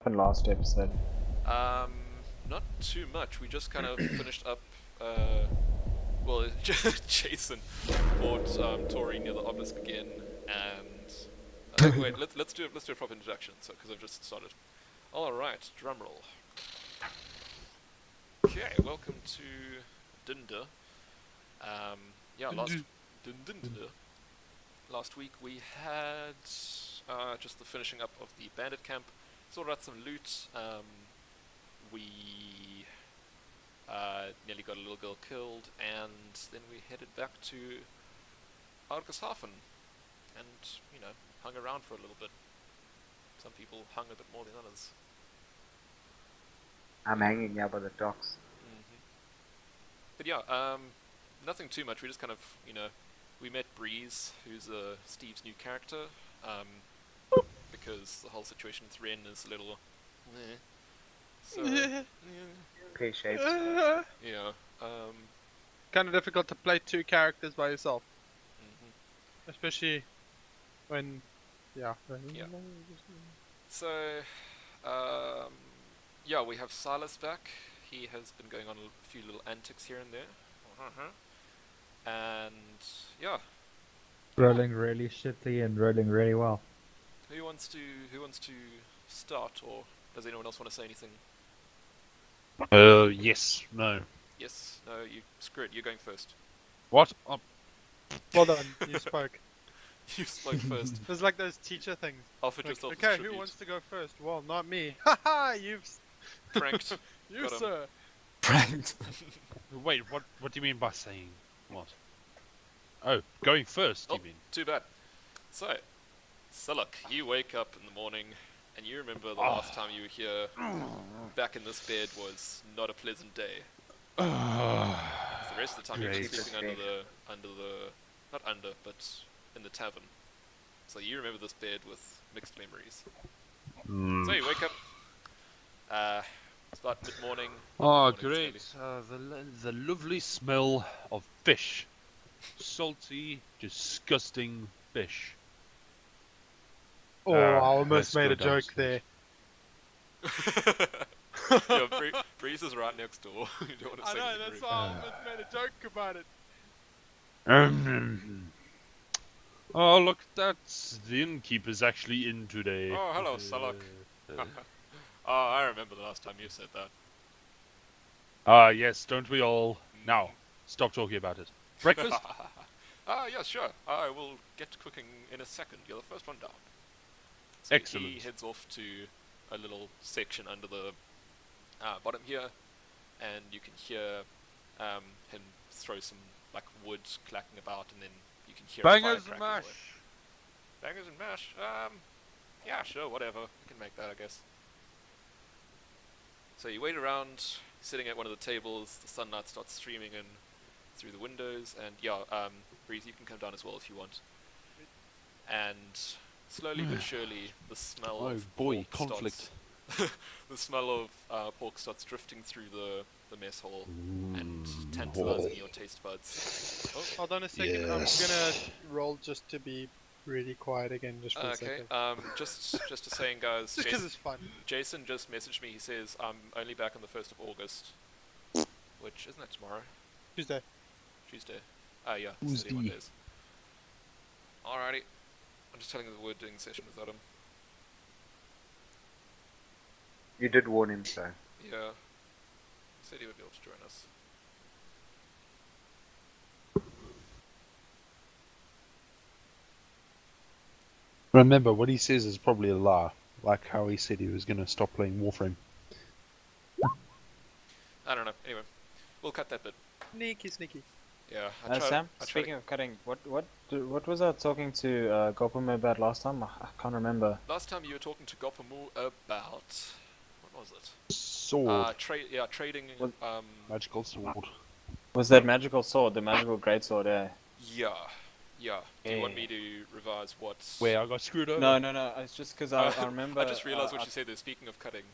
happened last episode? Not too much. We just kind of finished up. Well, Jason fought Tori near the obelisk again, and wait, let's do a proper introduction. So, because I've just started. All right, drumroll. Okay, welcome to DnD. Last week we had just the finishing up of the bandit camp. Sorted out some loot. We nearly got a little girl killed, and then we headed back to Argeshafen, and hung around for a little bit. Some people hung a bit more than others. I'm hanging here by the docks. But yeah, nothing too much. We just kind of, we met Breeze, who's Steve's new character, because the whole situation with Ren is a little, so Pear-shaped. yeah. Kind of difficult to play two characters by yourself, especially when, yeah. So, yeah, we have Sylis back. He has been going on a few little antics here and there. And yeah, rolling really shitty and rolling really well. who wants to start, or does anyone else want to say anything? Yes, no. Yes, no, screw it. You're going first. What? Well done, you spoke. You spoke first. It's like those teacher things. Offered Like, yourself as okay, tribute. who wants to go first? Well, not me. Haha, you've... Pranked. You, Got him. sir. Pranked. Wait, what do you mean by saying what? Oh, going first, Oh, you mean? too bad. So, Sullok, you wake up in the morning, and you remember the last time you were here, back in this bed, was not a pleasant day. 'Cause the rest of the time you've been Great. sleeping not under, but in the tavern. So you remember this bed with mixed memories. So you wake up, it's about mid-morning. Oh, morning, great. The lovely smell of fish. Salty, disgusting fish. Oh, I almost let's made go a joke there. downstairs. Yeah, Breeze is right next door. You don't want to I say know, anything that's rude. why I almost made a joke about it. Oh, look, that's the innkeeper's actually in today. Oh, hello, Sullok. Oh, I remember the last time you said that. Yes, don't we all? Now, stop talking about it. Breakfast? Yeah, sure. I will get cooking in a second. You're the first one down. So Excellent. he heads off to a little section under the bottom here, and you can hear him throw some wood clacking about, and then you can hear a fire Bangers and cracking mash. away. Bangers and mash. Yeah, sure, whatever. We can make that, I guess. So you wait around, sitting at one of the tables. The sunlight starts streaming in through the windows, and yeah, Breeze, you can come down as well if you want. And slowly but surely, the smell Oh of boy, pork conflict. the smell of pork starts drifting through the mess hall and tantalizing your taste buds. Oh, Hold on a second, Yes. I'm gonna roll just to be really quiet again, just for a okay. second. Just to saying, guys, Just because it's fun. Jason just messaged me. He says I'm only back on the 1st of August, which isn't that tomorrow? Tuesday. Tuesday. Yeah, 31 days. Alrighty. I'm just telling you that we're doing a session without him. You did warn him, so. Yeah. Said he would be able to join us. Remember, what he says is probably a lie, like how he said he was going to stop playing Warframe. I don't know. Anyway, we'll cut that bit. Sneaky, sneaky. Yeah. Sam, speaking of cutting, what was I talking to Gopam about last time? I can't remember. Last time you were talking to Gopamu about what was it? Sword. Trading. What- Magical sword. Was that magical sword, the magical greatsword? Yeah. Do you want Yeah. me to revise what? Where I got screwed over. No. It's just because I remember. I just realized what you said there. Speaking of cutting.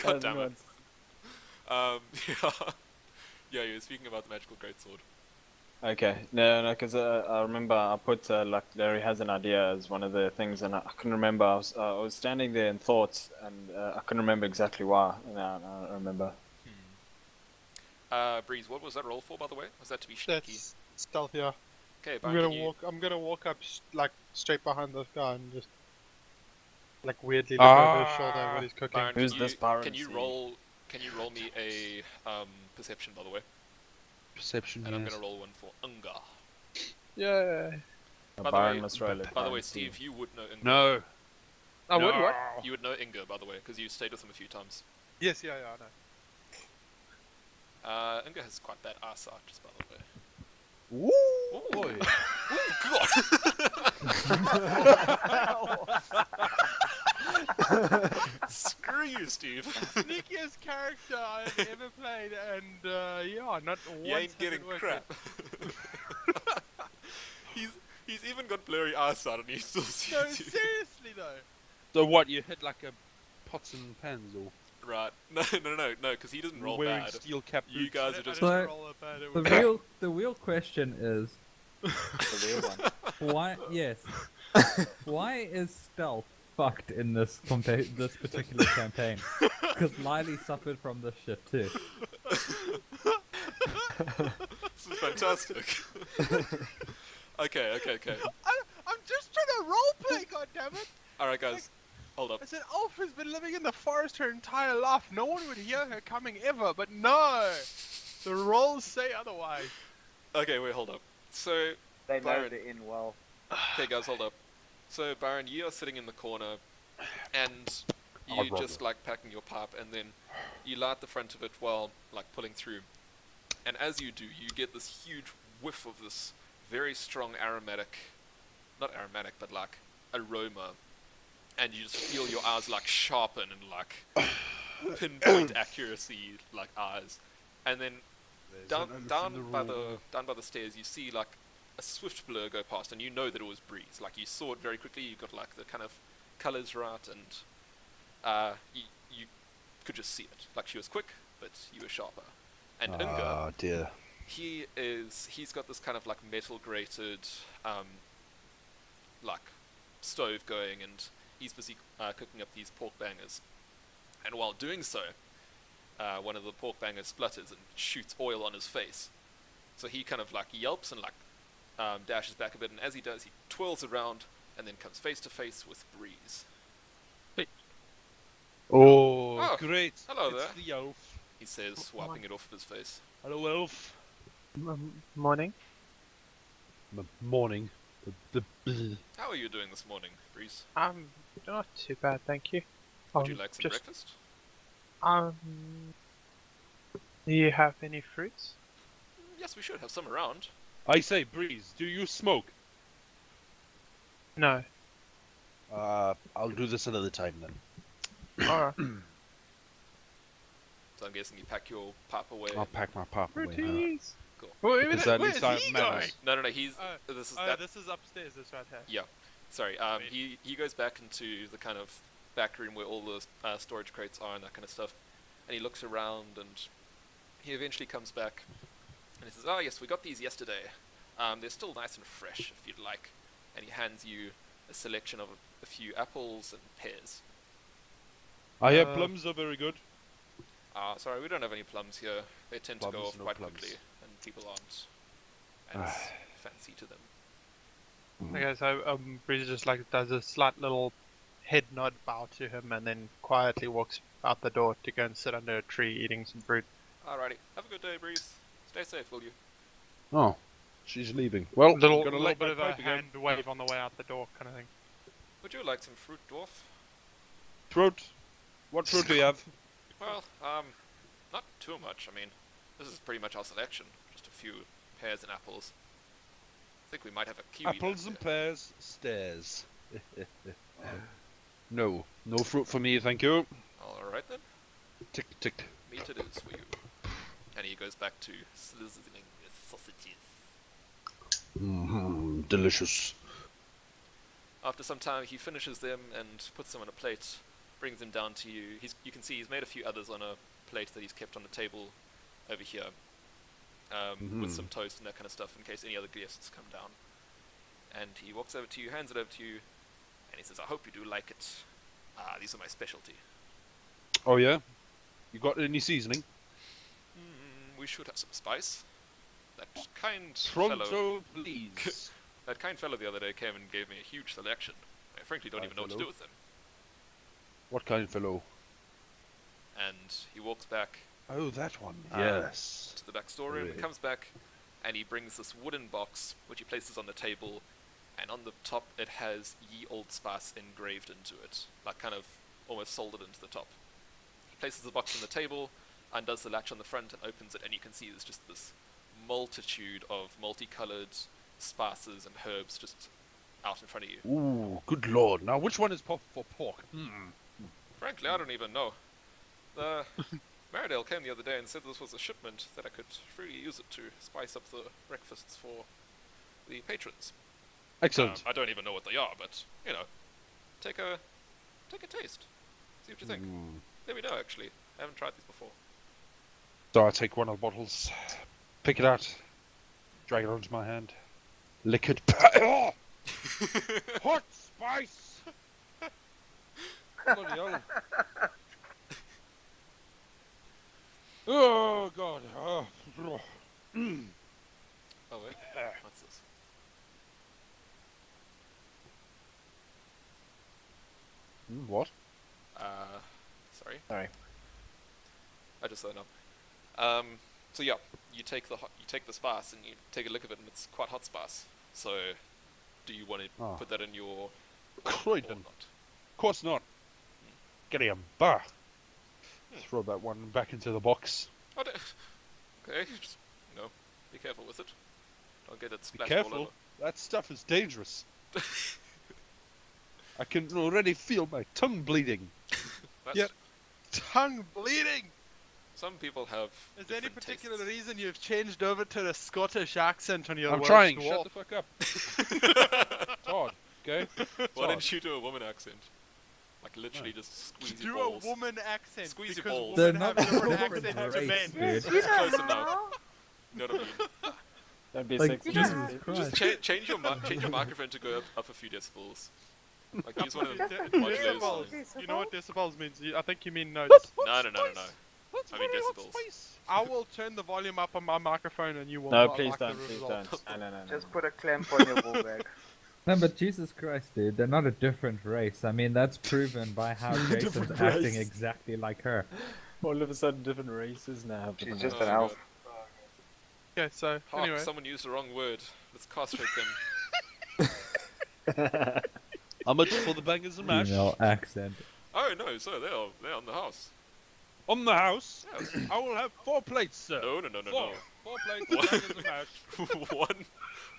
God damn it. Yeah. Yeah, you were speaking about the magical greatsword. Okay, no, because I remember I put like Larry has an idea as one of the things, and I couldn't remember. I was standing there in thoughts, and I couldn't remember exactly why. Now I don't remember. Breeze, what was that roll for, by the way? Was that to be sneaky? That's stealth, yeah. Okay, I'm Byron, gonna can you... walk. I'm gonna walk up like straight behind this guy and just like weirdly look over his shoulder when he's cooking. Byron, Who's can you, this Byron Can you C? roll? Can you roll me a perception, by the way? Perception, And I'm yes. gonna roll one for Unga. Yeah. By the Byron way- must roll it. By the way, Byron C. Steve, you would know Inga. No. I would what? You would know Inga, by the way, because you stayed with him a few times. Yes, yeah, I know. Inga has quite bad eyesight, just by the way. Woo! Boy. Oh god! Screw you, Steve. Sneakiest character I've ever played, and yeah, not once. You ain't has getting it worked crap. he's even got blurry eyesight and he still sees No, you. seriously though. So what, you hit like a pots and pans or Right. No, because he doesn't roll wearing bad. steel cap You boots? guys I are just... didn't So- roll that bad, it The was- real question is The real one. why? Yes. Why is stealth fucked in this this particular campaign? Because Lily suffered from this shit too. This is fantastic. Okay. I'm just trying to roleplay, goddammit! Alright, guys. Hold up. I said Ulf has been living in the forest her entire life. No one would hear her coming ever, but no! The rolls say otherwise. Okay, wait, hold up. So, They know Byron. the inn well. okay, guys, hold up. So, Byron, you are sitting in the corner, and you I'd rather. just like packing your pipe, and then you light the front of it while like pulling through. And as you do, you get this huge whiff of this very strong aromatic, not aromatic, but like aroma, and you just feel your eyes like sharpen and like pinpoint accuracy, like eyes. And then down by the stairs, you see like a swift blur go past, and you know that it was Breeze. Like you saw it very quickly. You got like the kind of colors right, and you could just see it. Like she was quick, but you were sharper. And Inga, Ah, dear. he's got this kind of like metal grated like stove going, and he's busy cooking up these pork bangers. And while doing so, one of the pork bangers splutters and shoots oil on his face. So he kind of like yelps and like dashes back a bit, and as he does, he twirls around and then comes face to face with Breeze. Oh, Oh, great. hello it's there. the elf. He says, wiping it off of his face. Hello, elf. Morning. Morning. How are you doing this morning, Breeze? Not too bad, thank you. Would you like some breakfast? Do you have any fruits? Yes, we should have some around. I say, Breeze, do you smoke? No. I'll do this another time then. Alright. So I'm guessing you pack your pipe away. I'll pack my pop away. Fruities! Cool. Wait, Because at where's least I have he manners. going? No, he's... this is This is upstairs, this right here. Yeah. Sorry, he goes back into the kind of back room where all the storage crates are and that kind of stuff. And he looks around, and he eventually comes back. And he says, oh yes, we got these yesterday. They're still nice and fresh, if you'd like. And he hands you a selection of a few apples and pears. I hear plums are very good. Sorry, we don't have any plums here. They tend to go Plums, off no quite plums. quickly, and people aren't as fancy to them. Okay, so Breeze just like does a slight little head nod bow to him and then quietly walks out the door to go and sit under a tree eating some fruit. Alrighty, have a good day, Breeze. Stay safe, will you? Oh, she's leaving. Well, Little, gonna little light bit my of a pipe again. hand wave on the way out the door kind of thing. Would you like some fruit, Dwarf? Fruit. What fruit do you have? Well, not too much. I mean, this is pretty much our selection. Just a few pears and apples. I think we might have a kiwi. Apples back and there. pears, stairs. No fruit for me, thank you. Alright then. Tick, tick. Meat it is for you. And he goes back to slizzling with sausages. Delicious. After some time, he finishes them and puts them on a plate, brings them down to you. You can see he's made a few others on a plate that he's kept on the table over here. with some toast and that kind of stuff in case any other guests come down. And he walks over to you, hands it over to you, and he says, "I hope you do like it. These are my specialty." Oh yeah? You got any seasoning? We should have some spice. That kind fellow, Pronto, please. that kind fellow the other day came and gave me a huge selection. I frankly don't even know what to do with them. What kind of fellow? And he walks back Oh, that one. Yes. to the back storeroom and comes back, and he brings this wooden box, which he places on the table, and on the top it has Ye Old Spice engraved into it, like kind of almost soldered into the top. He places the box on the table, undoes the latch on the front, and opens it, and you can see there's just this multitude of multicolored spices and herbs just out in front of you. Ooh, good lord. Now, which one is for pork? Frankly, I don't even know. The Maridale came the other day and said this was a shipment that I could freely use it to spice up the breakfasts for the patrons. Excellent. I don't even know what they are, but you know, take a taste, see what you think. Let me know. Actually, I haven't tried these before. So I take one of the bottles, pick it out, drag it onto my hand, lick it. Oh! Hot spice! Bloody hell. Oh god. Oh. Oh wait, what's this? What? Sorry. Sorry. I just saw it up. So yeah, you take the spice and you take a look at it, and it's quite hot spice. So, do you want to put that in your or Croydon. not? Of course not. Get him. Bah. Throw that one back into the box. Oh, okay, just be careful with it. Don't get it Be splashed all over. careful. That stuff is dangerous. I can already feel my tongue bleeding. That's- Yep. Tongue bleeding! Some people have. Is there any different particular tastes. reason you've changed over to the Scottish accent on your I'm Welsh trying. dwarf? Shut the fuck up. It's hard. Okay. Why didn't you do a woman accent? Like literally just squeeze your Do balls. a woman accent Squeeze your because balls. They're women not have different different accents to race, men. dude. It's close enough. You know what I mean? Don't be Like, sexy. Jesus Just Christ. change your microphone to go up a few decibels. Like use one of the De- modulators. decibels. You know what decibels means? I think you mean notes. No. I mean decibels. I will turn the volume up on my microphone and you will No, not please like don't. the Please result. don't. No. Just put a clamp on your bull bag. No, but Jesus Christ, dude, they're not a different race. I mean, that's proven by how Jason's Different acting race. exactly like her. All of a sudden, different races now. She's just Oh, an elf. Okay, so Hark, anyway. someone used the wrong word. Let's castrate them. How much for the bangers and mash? Female accent. Oh no, sir, they're on the house. On the house. Yes. I will have 4 plates, sir. No. 4 plates of bangers and mash.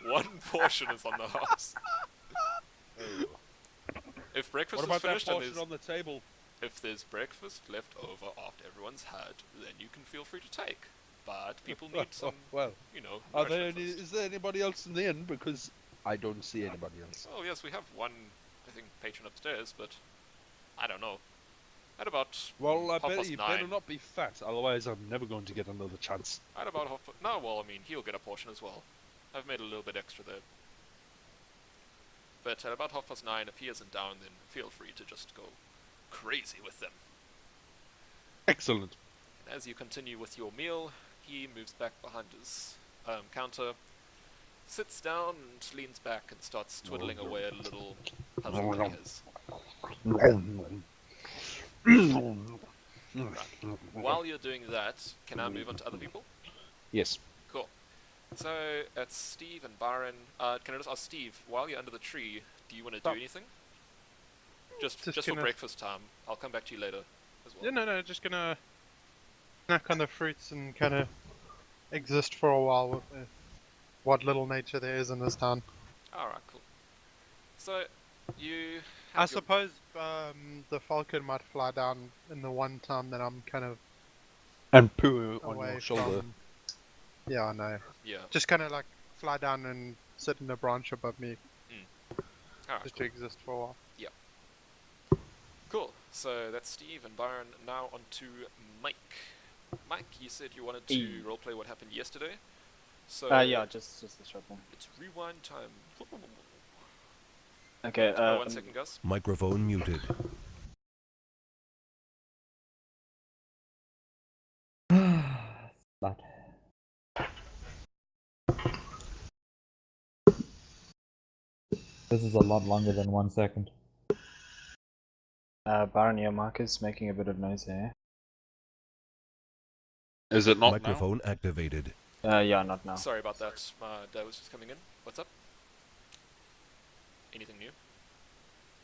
one portion is on the house. If breakfast What is about that finished and portion on the table? if there's breakfast left over after everyone's had, then you can feel free to take. But people need some, Well, you know. are there nourishment any, first. is there anybody else in the inn? Because I don't see anybody else. Oh yes, we have one, I think, patron upstairs, but I don't know. At about Well, I half bet past you 9. better not be fat, otherwise I'm never going to get another chance. At about no, well, I mean, he'll get a portion as well. I've made a little bit extra there. But at about 9:30, if he isn't down, then feel free to just go crazy with them. Excellent. And as you continue with your meal, he moves back behind his counter, sits down and leans back and starts twiddling away at a little puzzle that he has. While you're doing that, can I move on to other people? Yes. Cool. So, it's Steve and Byron. Can I just ask Steve, while you're under the tree, do you want to do anything? Just for gonna- breakfast time. I'll come back to you later as well. Yeah, no, just gonna snack on the fruits and kind of exist for a while with what little nature there is in this town. Alright, cool. So, you I have your- suppose the falcon might fly down in the one time that I'm kind of And poo on away your shoulder. from... Yeah, I know. Yeah. Just kind of like fly down and sit in a branch above me Alright, just cool. to exist for a while. Cool. So that's Steve and Byron. Now on to Mike. Mike, you said you wanted to Hey. roleplay what happened yesterday. So Yeah, just a short one. it's rewind time. Okay. 1 second, Gus. Microphone muted. Slut. This is a lot longer than 1 second. Byron, your mic is making a bit of noise here. Is it not Microphone activated. Yeah, not now. Sorry about that. My dad was just coming in. What's up? Anything new?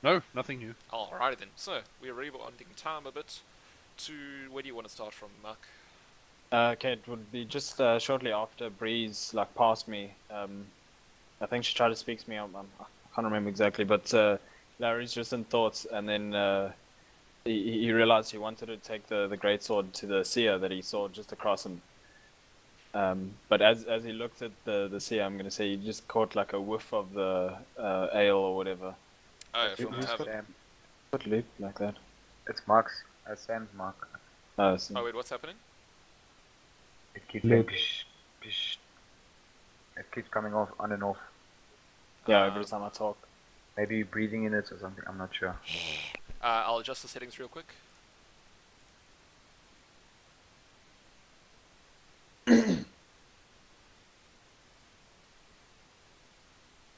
now? No, nothing new. Alrighty then. So we're rewinding time a bit. To where do you want to start from, Mark? Okay, it would be just shortly after Breeze like passed me. I think she tried to speak to me. I can't remember exactly, but Larry's just in thoughts, and then he realized he wanted to take the greatsword to the seer that he saw just across him. But as he looked at the seer, I'm gonna say he just caught like a whiff of the ale or whatever. Oh, yeah, from Who's the tavern. Sam? What loop like that? It's Mark's. Sam's Mark. Oh wait, what's happening? It keeps Luke. going pish, pish. It keeps coming off on and off. Yeah, every time I talk. Maybe you're breathing in it or something. I'm not sure. I'll adjust the settings real quick.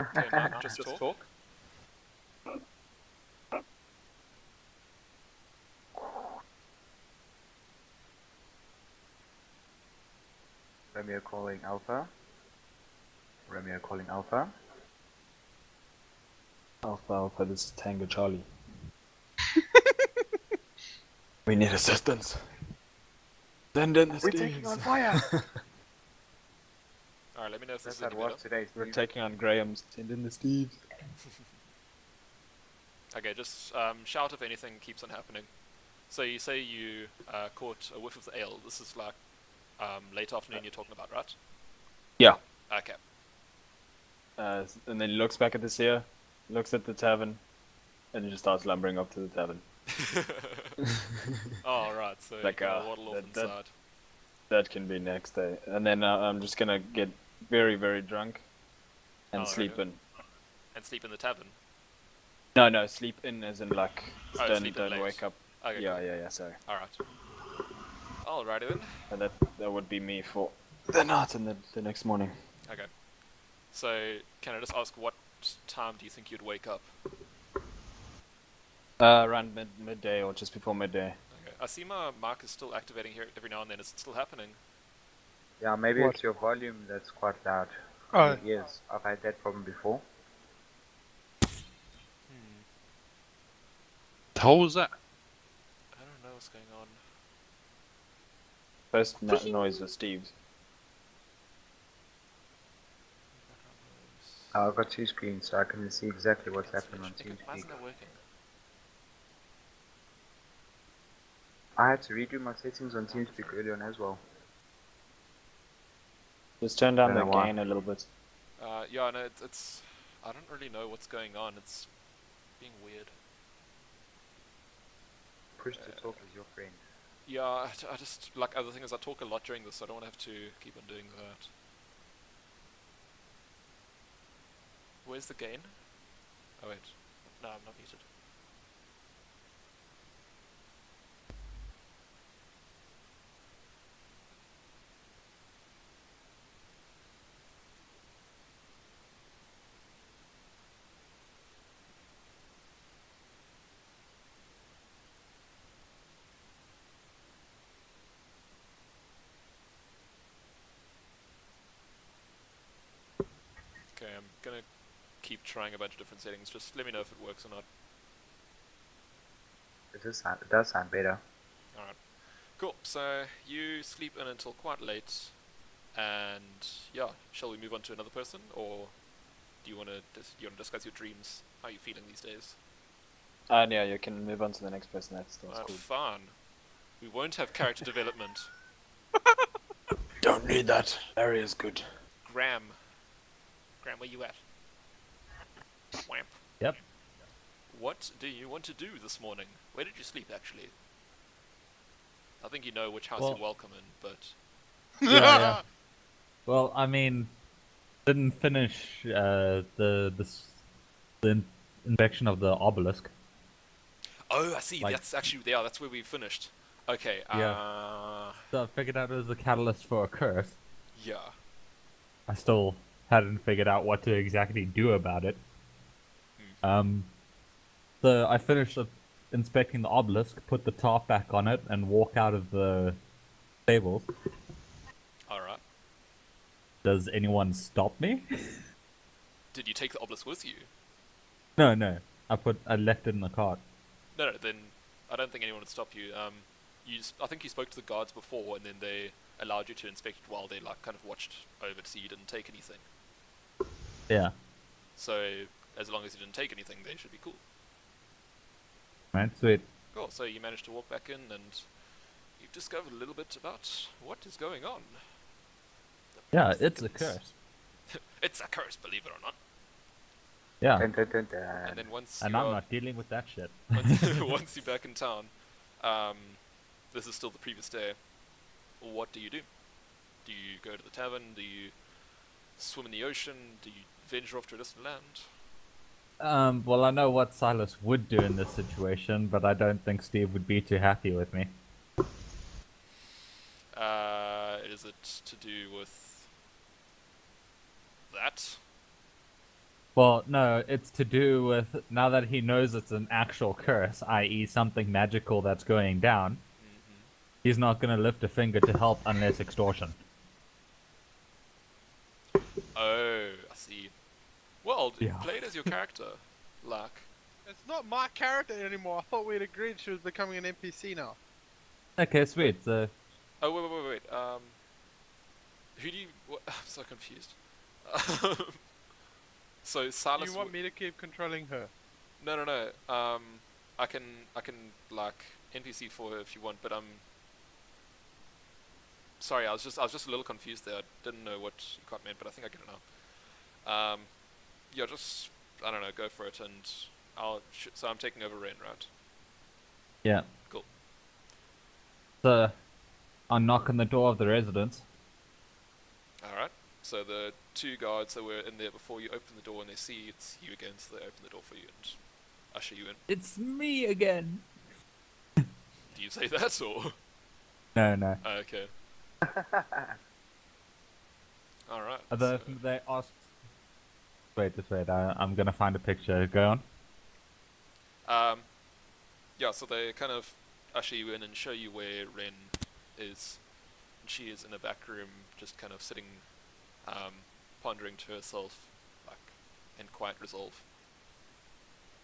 Okay, Mark, just talk. Romeo calling Alpha. Romeo calling Alpha. Alpha, this is Tango Charlie. We need assistance. Send in the We're taking on fire! Alright, let me know if this That's is how any it better. was today. We're taking on Graham's. Send in the Steves. Okay, just shout if anything keeps on happening. So you say you caught a whiff of the ale. This is like late afternoon you're talking about, right? Yeah. Okay. And then he looks back at the seer, looks at the tavern, and he just starts lumbering up to the tavern. Oh, right, so Like, you kind of waddle off that- inside. That can be next day. And then I'm just gonna get very, very drunk and Oh, sleep okay. in. And sleep in the tavern. No, sleep in as in like, Oh, don't sleep in late. wake up. Okay, Yeah, cool. yeah, sorry. Alright. Alrighty then. And that would be me for the night and the next morning. Okay. So, can I just ask what time do you think you'd wake up? Around midday or just before midday. Okay. I see my mark is still activating here every now and then. Is it still happening? Yeah, maybe What? it's your volume that's quite loud. Oh. Yes, I've had that problem before. The hell was that? I don't know what's going on. First noise was Steve's. I've got two screens, so I can see exactly what's happening on Why TeamSpeak. isn't it working? I had to redo my settings on TeamSpeak earlier on as well. Just turn down Don't the know why. gain a little bit. Yeah, no, it's... I don't really know what's going on. It's being weird. Push to talk is your friend. Yeah, I just... Like, other thing is I talk a lot during this, so I don't want to have to keep on doing that. Where's the gain? Oh wait. No, I'm not muted. Okay, I'm gonna keep trying a bunch of different settings. Just let me know if it works or not. It does sound better. Alright. Cool. So you sleep in until quite late, and yeah, shall we move on to another person, or do you want to discuss your dreams? How are you feeling these days? And yeah, you can move on to the next person. That's cool. Fun. We won't have character development. Don't need that. Larry is good. Graeme, where you at? Wamp. Yep. What do you want to do this morning? Where did you sleep, actually? I think you know which house Well- you're welcome in, but... Yeah, Well, I mean, didn't finish the inspection of the obelisk. Oh, I see. Like- That's actually that's where we finished. Okay. So I figured out it was a catalyst for a curse. Yeah. I still hadn't figured out what to exactly do about it. So I finished inspecting the obelisk, put the tarp back on it, and walk out of the stables. All right. Does anyone stop me? Did you take the obelisk with you? No. I left it in the cart. No. Then I don't think anyone would stop you. I think you spoke to the guards before, and then they allowed you to inspect it while they like kind of watched over to see you didn't take anything. Yeah. So as long as you didn't take anything, they should be cool. Right, sweet. Cool. So you managed to walk back in, and you've discovered a little bit about what is going on. Yeah, it's a curse. It's a curse, believe it or not. Yeah. Dun, dun, dun, And dun. then once And you I'm are, not dealing with that shit. once you're back in town, this is still the previous day. What do you do? Do you go to the tavern? Do you swim in the ocean? Do you venture off to a distant land? Well, I know what Sylis would do in this situation, but I don't think Steve would be too happy with me. Is it to do with that? Well, no, it's to do with now that he knows it's an actual curse, i.e. something magical that's going down, he's not going to lift a finger to help unless extortion. Oh, I see. Well, Yeah. play it as your character, like. It's not my character anymore. I thought we'd agreed she was becoming an NPC now. Okay, sweet. So, Oh, wait. Who do you... I'm so confused. So, Silas... You want me to keep controlling her? No. I can, like, NPC for her if you want, but sorry, I was just a little confused there. I didn't know what you quite meant, but I think I get it now. Yeah, just... I don't know, go for it, and so I'm taking over Ren, right? yeah. Cool. So, I knock on the door of the residence. Alright, so the two guards that were in there before you open the door and they see it's you again, so they open the door for you and usher you in. It's me again. Do you say that or? No. Okay. Alright. Although if they asked... Wait, I'm gonna find a picture. Go on. Yeah, so they kind of usher you in and show you where Ren is. And she is in a back room, just kind of sitting, pondering to herself, like, in quiet resolve.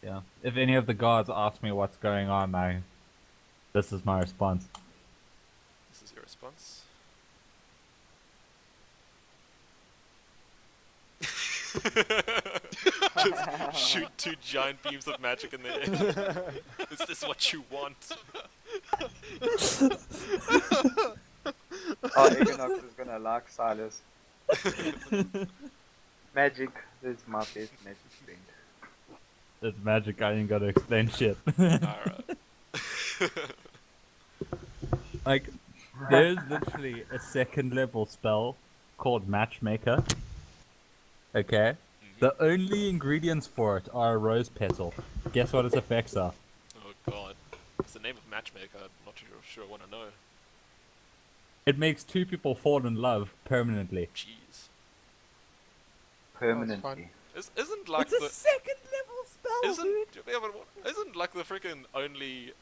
Yeah. If any of the guards ask me what's going on, this is my response. This is your response. Just shoot two giant beams of magic in the air. Is this what you want? Oh, Egonox is gonna like Sylis. Magic is my best magic friend. It's magic, I ain't gotta explain shit. Alright. Like, there's literally a second level spell called Matchmaker. Okay? The only ingredients for it are a rose petal. Guess what its effects are? Oh god. What's the name of Matchmaker? I'm not sure I want to know. It makes two people fall in love permanently. Jeez. Permanently. Isn't like It's a second level spell, dude! Isn't like the freaking only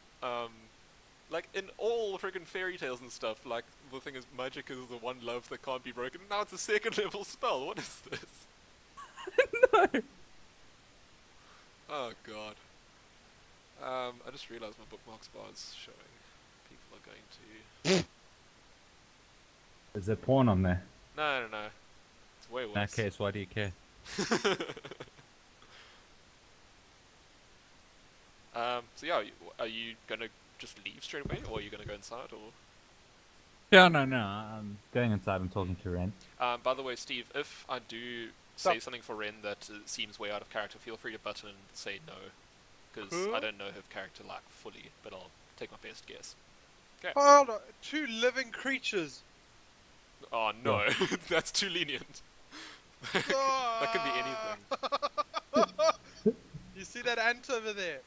like in all freaking fairy tales and stuff, like the thing is magic is the one love that can't be broken. Now it's a second level spell. What is this? No! Oh god. I just realized my bookmarks bar is showing. People are going to. Is there porn on there? No. It's way worse. In that case, why do you care? So yeah, are you gonna just leave straight away, or are you gonna go inside, or? Yeah, no, I'm going inside and talking to Ren. By the way, Steve, if I do say something for Ren that seems way out of character, feel free to butt in and say no, because I don't know her character like fully, but I'll take my best guess. Okay. Hold on, two living creatures. Oh no, that's too lenient. That could be anything. You see that ant over there?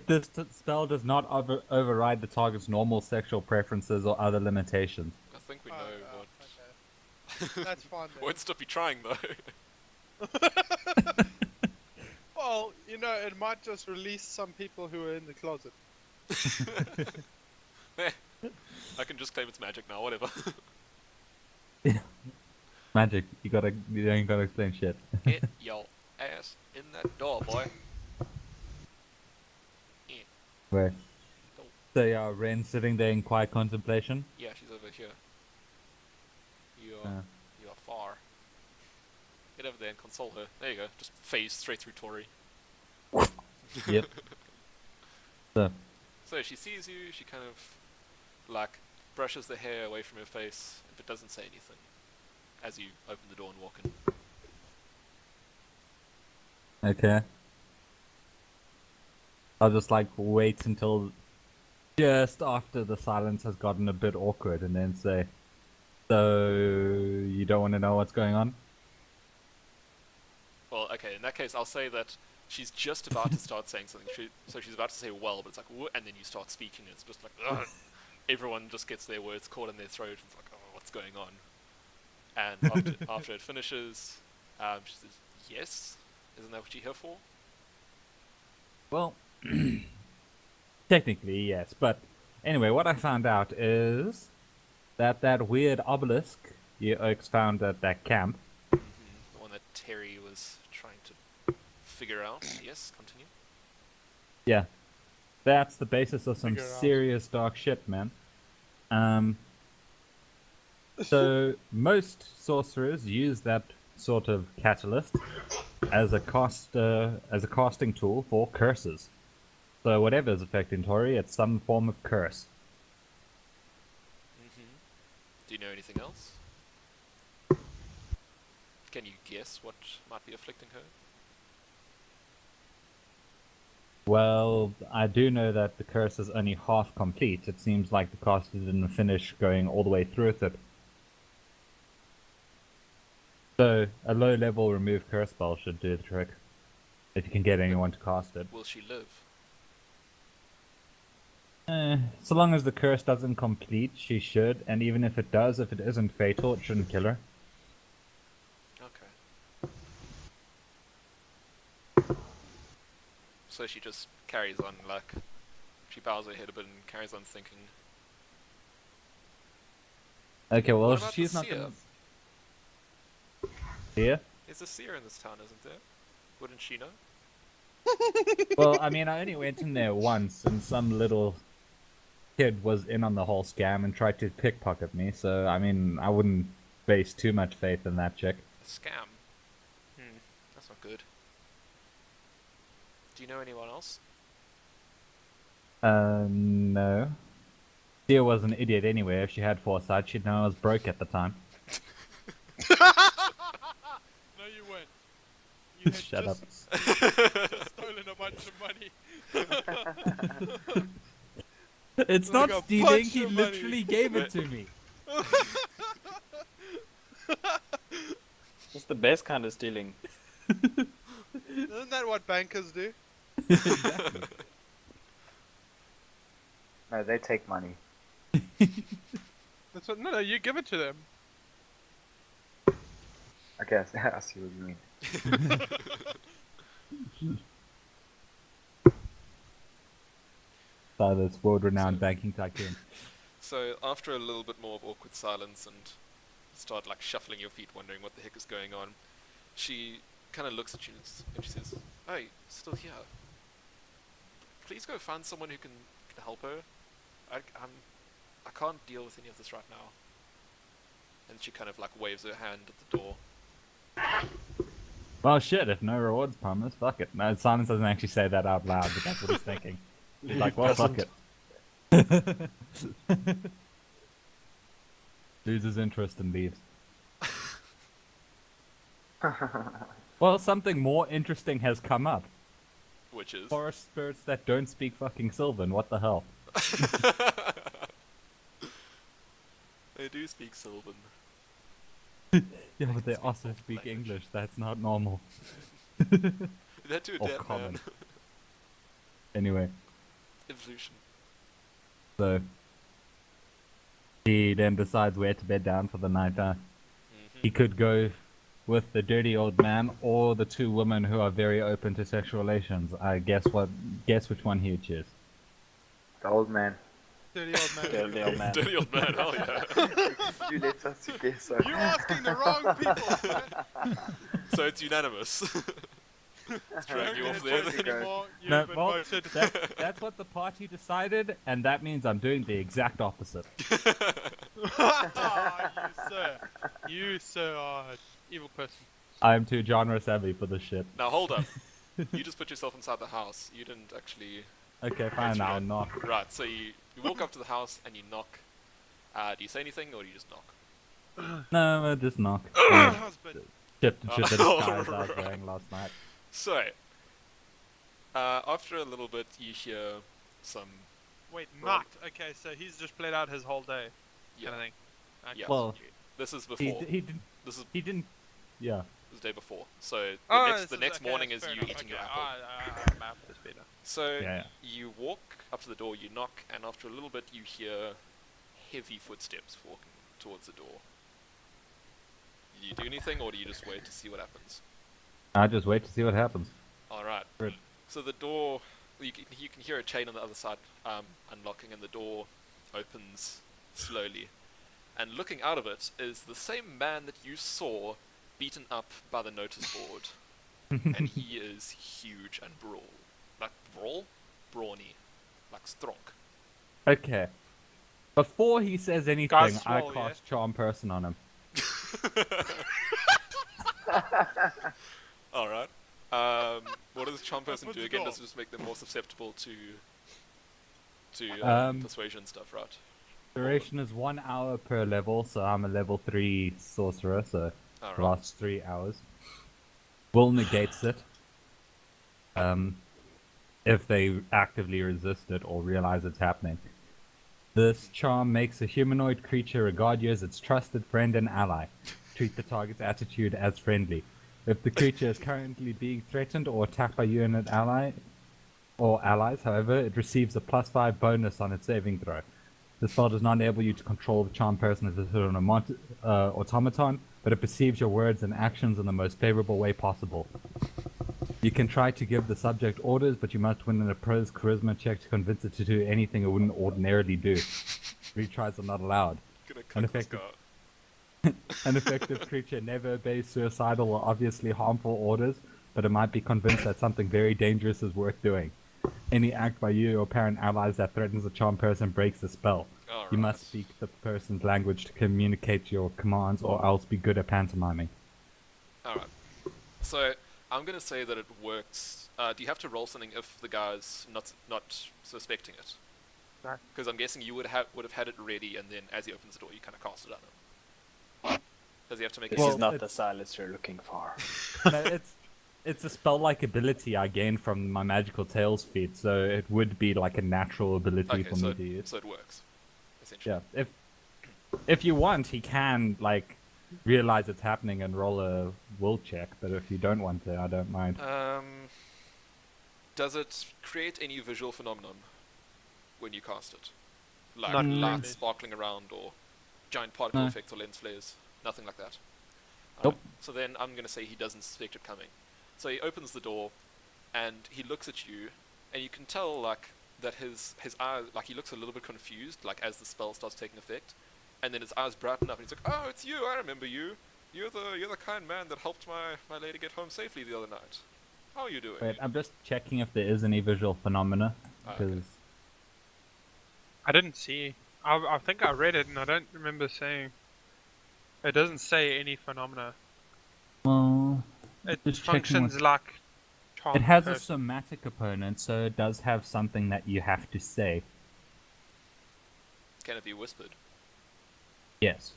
This spell does not override the target's normal sexual preferences or other limitations. I think we know what. Okay. That's fine then. Won't stop you trying though. Well, you know, it might just release some people who are in the closet. I can just claim it's magic now, whatever. Magic, you ain't gotta explain shit. Get your ass in that door, boy. Right. So yeah, Ren's sitting there in quiet contemplation. Yeah, she's over here. You Uh. are far. Get over there and console her. There you go. Just phase straight through Tori. Yep. So, So she sees you, she kind of like brushes the hair away from her face, but doesn't say anything as you open the door and walk in. okay. I'll just like wait until just after the silence has gotten a bit awkward and then say, so you don't want to know what's going on? Well, okay, in that case, I'll say that she's just about to start saying something. So she's about to say well, but it's like, and then you start speaking, and it's just like, ugh. Everyone just gets their words caught in their throat, and it's like, oh, what's going on? And after it finishes, she says, yes? Isn't that what you're here for? Well, technically yes, but anyway, what I found out is that weird obelisk you oaks found at that camp. The one that Terry was trying to figure out. Yes, continue. Yeah, that's the basis of some Figure out. serious dark shit, man. So most sorcerers use that sort of catalyst as a casting tool for curses. So whatever is affecting Tori, it's some form of curse. Do you know anything else? Can you guess what might be afflicting her? Well, I do know that the curse is only half complete. It seems like the caster didn't finish going all the way through with it. So, a low-level remove curse spell should do the trick. If you can get anyone to cast it. Will she live? So long as the curse doesn't complete, she should. And even if it does, if it isn't fatal, it shouldn't kill her. Okay. So she just carries on, like, she bows her head a bit and carries on thinking. Okay, well, What about she's the not seer? gonna... Seer? There's a seer in this town, isn't there? Wouldn't she know? Well, I mean, I only went in there once, and some little kid was in on the whole scam and tried to pickpocket me, so, I mean, I wouldn't base too much faith in that chick. A scam? That's not good. Do you know anyone else? No. Seer was an idiot anyway. If she had foresight, she'd know I was broke at the time. No, you weren't. You had Shut just up. stolen a bunch of money. It's Like not a stealing, bunch he of money. literally gave it to me. It's the best kind of stealing. Isn't that what bankers do? No, they take money. That's what, no, you give it to them. Okay, I see what you mean. Silas, world-renowned banking tycoon. So after a little bit more of awkward silence and start like shuffling your feet, wondering what the heck is going on, she kind of looks at you and she says, "Oh, you're still here. Please go find someone who can help her. I can't deal with any of this right now." And she kind of like waves her hand at the door. Well, shit, if no rewards promised, fuck it. No, Silence doesn't actually say that out loud, but that's what he's thinking. He's like, well, fuck it. Loses interest and leaves. Well, something more interesting has come up. Which is? Forest spirits that don't speak fucking Sylvan, what the hell? I do speak Sylvan. Yeah, but they also speak English. That's not normal. That too, Or dead common. man. Anyway, Evolution. so he then decides where to bed down for the night. He could go with the dirty old man or the two women who are very open to sexual relations. Guess which one he would choose. The old man. Dirty old man. Dirty old man. Dirty old man, hell yeah. You let us to guess. So. You're asking the wrong people. So it's unanimous. Let's drag you off there then. Anymore. You've No, been well, voted. that's what the party decided, and that means I'm doing the exact opposite. You sir are an evil person. I am too genre savvy for this shit. Now hold up. You just put yourself inside the house. You didn't actually... Okay, fine, I'll knock. Right, so you walk up to the house and you knock. Do you say anything or do you just knock? No, I'll just knock. Husband. Shift the disguise I was Alright. wearing last night. So, after a little bit you hear some... Wait, not. Okay, so he's just played out his whole day. Yeah, Kind of thing. Okay. Yeah. Well, this is he before. didn't. This is Yeah. the day before. So Oh, the next okay, morning is that's you fair eating enough. your Okay, apple. my apple is better. So Yeah. you walk up to the door, you knock, and after a little bit you hear heavy footsteps walking towards the door. Do you do anything, or do you just wait to see what happens? I just wait to see what happens. All right. Good. So the door, you can hear a chain on the other side unlocking, and the door opens slowly. And looking out of it is the same man that you saw beaten up by the notice board. And he is huge and brawny, like strong. Okay. Before he says anything, Guys, I swole, cast Charm Person on him. All right. What does charm person Open do the again? door. Does it just make them more susceptible to Um, persuasion stuff, right? Duration is 1 hour per level, so I'm a level 3 sorcerer, so All it right. lasts 3 hours. Will negates it. If they actively resist it or realize it's happening. This charm makes a humanoid creature regard you as its trusted friend and ally. Treat the target's attitude as friendly. If the creature is currently being threatened or attacked by you and an ally, or allies, however, it receives a +5 bonus on its saving throw. The spell does not enable you to control the charm person as an automaton, but it perceives your words and actions in the most favorable way possible. You can try to give the subject orders, but you must win an opposed charisma check to convince it to do anything it wouldn't ordinarily do. Retries are not allowed. Gonna An cook this effective, guy. an effective creature never obeys suicidal or obviously harmful orders, but it might be convinced that something very dangerous is worth doing. Any act by you or apparent allies that threatens a charm person breaks the spell. You must speak the person's language to communicate your commands, or else be good at pantomiming. Alright. So, I'm gonna say that it works. Do you have to roll something if the guy's not suspecting it? No. Because I'm guessing you would have had it ready, and then as he opens the door, you kind of cast it on him. Does he have to make This a Well, is not it's- the Sylis you're looking for. No, it's a spell-like ability I gained from my magical tales feat, so it would be like a natural ability Okay, for so me to use. so it works, essentially. Yeah, if you want, he can like realize it's happening and roll a will check, but if you don't want to, I don't mind. Does it create any visual phenomenon when you cast it? Like Not lights really. sparkling around, or giant particle No. effects or lens flares? Nothing like that? Nope. So then I'm going to say he doesn't suspect it coming. So he opens the door, and he looks at you, and you can tell like that his eyes, like he looks a little bit confused, like as the spell starts taking effect, and then his eyes brighten up, and he's like, "Oh, it's you! I remember you. You're the kind man that helped my lady get home safely the other night. How are you doing?" Wait, I'm just checking if there is any visual phenomena, Okay. because I didn't see. I think I read it and I don't remember saying. It doesn't say any phenomena. well, It Just checking functions what- like charm it has a person. somatic opponent, so it does have something that you have to say. Can it be whispered? Yes.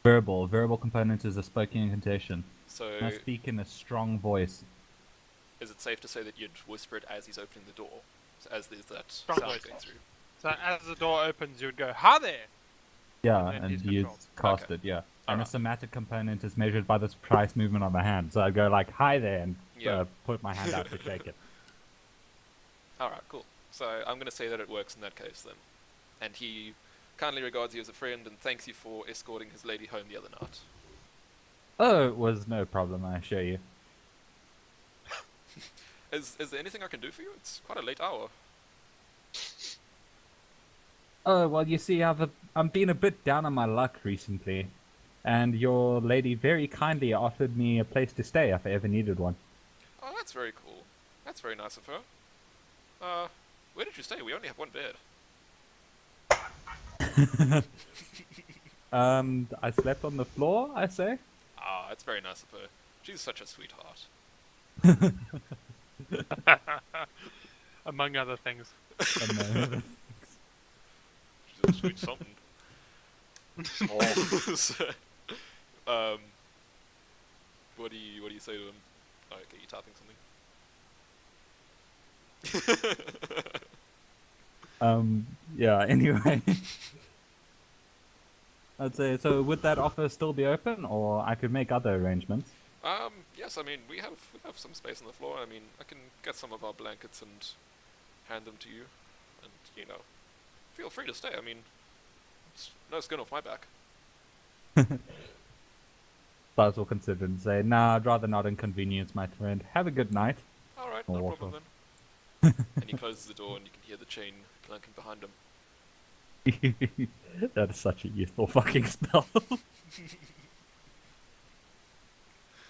Verbal component is a spoken incantation. So Must speak in a strong voice. is it safe to say that you'd whisper it as he's opening the door, so as there's that Strong sound voice. going through? So as the door opens, you would go, "Hi there!" Yeah, then and he's you controlled. cast Okay. it, yeah. And Alright. a somatic component is measured by this precise movement on the hand. So I'd go like, hi there, and Yeah. put my hand out to shake it. Alright, cool. So I'm going to say that it works in that case then. And he kindly regards you as a friend and thanks you for escorting his lady home the other night. Oh, it was no problem, I assure you. Is there anything I can do for you? It's quite a late hour. Oh, well, you see, I'm being a bit down on my luck recently. And your lady very kindly offered me a place to stay if I ever needed one. Oh, that's very cool. That's very nice of her. Where did you stay? We only have one bed. I slept on the floor, I say. Ah, that's very nice of her. She's such a sweetheart. Among other things. And then- She's a sweet something. So, what do you say to him? Oh, okay, you typing something. yeah, anyway. I'd say, so would that offer still be open, or I could make other arrangements? Yes, I mean, we have some space on the floor. I mean, I can get some of our blankets and hand them to you. And, you know, feel free to stay. I mean, it's no skin off my back. Stars will consider and say, nah, I'd rather not inconvenience my friend. Have a good night. Alright, Or no walk problem off. then. And he closes the door and you can hear the chain clanking behind him. That is such a useful fucking spell.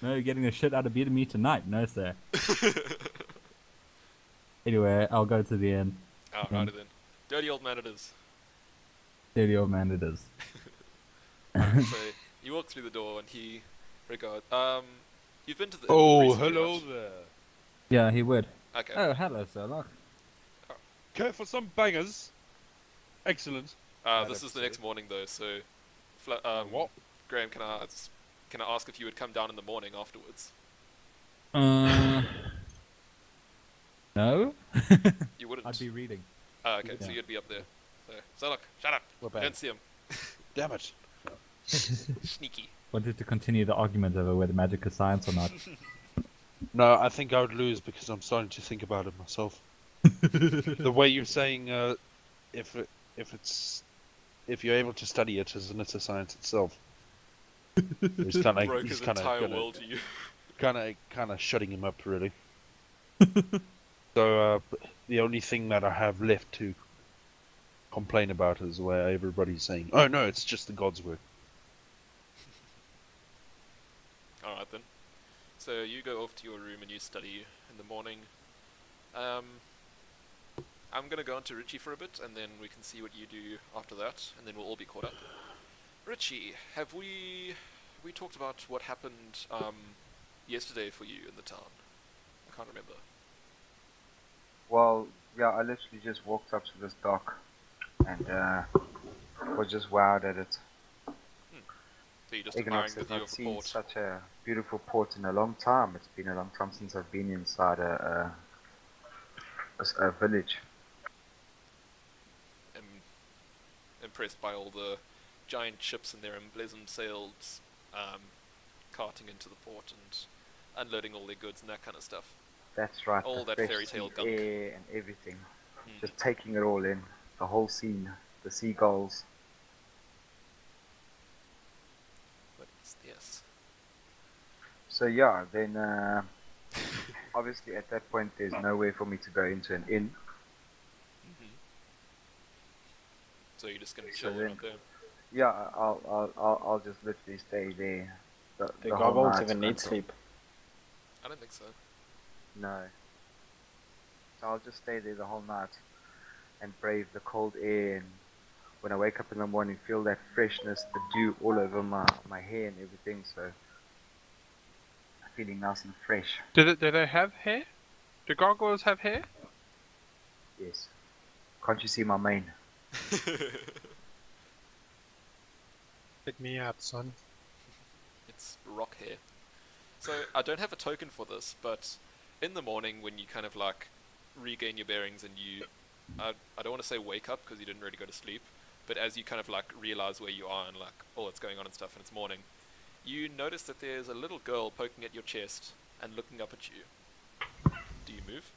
No, you're getting the shit out of beating me tonight. No, sir. Anyway, I'll go to the inn. Alrighty then. Dirty old man it is. Dirty old man it is. So, you walk through the door and he regards... you've been to the... Oh, recently, hello right? there. Yeah, he would. Okay. Oh, hello, Sullok. Care for some bangers? Excellent. This is the next morning though, so... What? Graeme, can I ask if you would come down in the morning afterwards? No? You wouldn't? I'd be reading. Oh, okay, so Yeah. you'd be up there. So look, shut up. We're You don't back. see him. Damn it. Sneaky. Wanted to continue the argument over whether magic is science or not. No, I think I would lose because I'm starting to think about it myself. The way you're saying, if you're able to study it, isn't it a science itself? He's kind Broke of, his entire world to you. kind of shutting him up, really. So the only thing that I have left to complain about is where everybody's saying, "Oh no, it's just the gods' work." Alright then. So you go off to your room and you study in the morning. I'm gonna go on to Richie for a bit and then we can see what you do after that and then we'll all be caught up. Richie, have we talked about what happened yesterday for you in the town? I can't remember. Well, yeah, I literally just walked up to this dock and was just wowed at it. So you're just admiring Egonox the has view not of the seen port. such a beautiful port in a long time. It's been a long time since I've been inside a village. I'm impressed by all the giant ships and their emblazoned sails carting into the port and unloading all their goods and that kind of stuff. That's right. All the that fresh fairy tale sea gunk. air and everything. Mm. Just taking it all in. The whole scene. The seagulls. But yes. So yeah, then obviously at that point there's nowhere for me to go into an inn. So you're just gonna So chill then- up there. Yeah, I'll just literally stay there. The whole gargoyles night even need until- sleep. I don't think so. No. So I'll just stay there the whole night and brave the cold air, and when I wake up in the morning feel that freshness, the dew all over my hair and everything, so feeling nice and fresh. Do they have hair? Do gargoyles have hair? Yes. Can't you see my mane? Pick me out, son. It's rock hair. So I don't have a token for this, but in the morning when you kind of like regain your bearings and you, I don't want to say wake up because you didn't really go to sleep, but as you kind of like realize where you are and like all that's going on and stuff, and it's morning, you notice that there's a little girl poking at your chest and looking up at you. Do you move?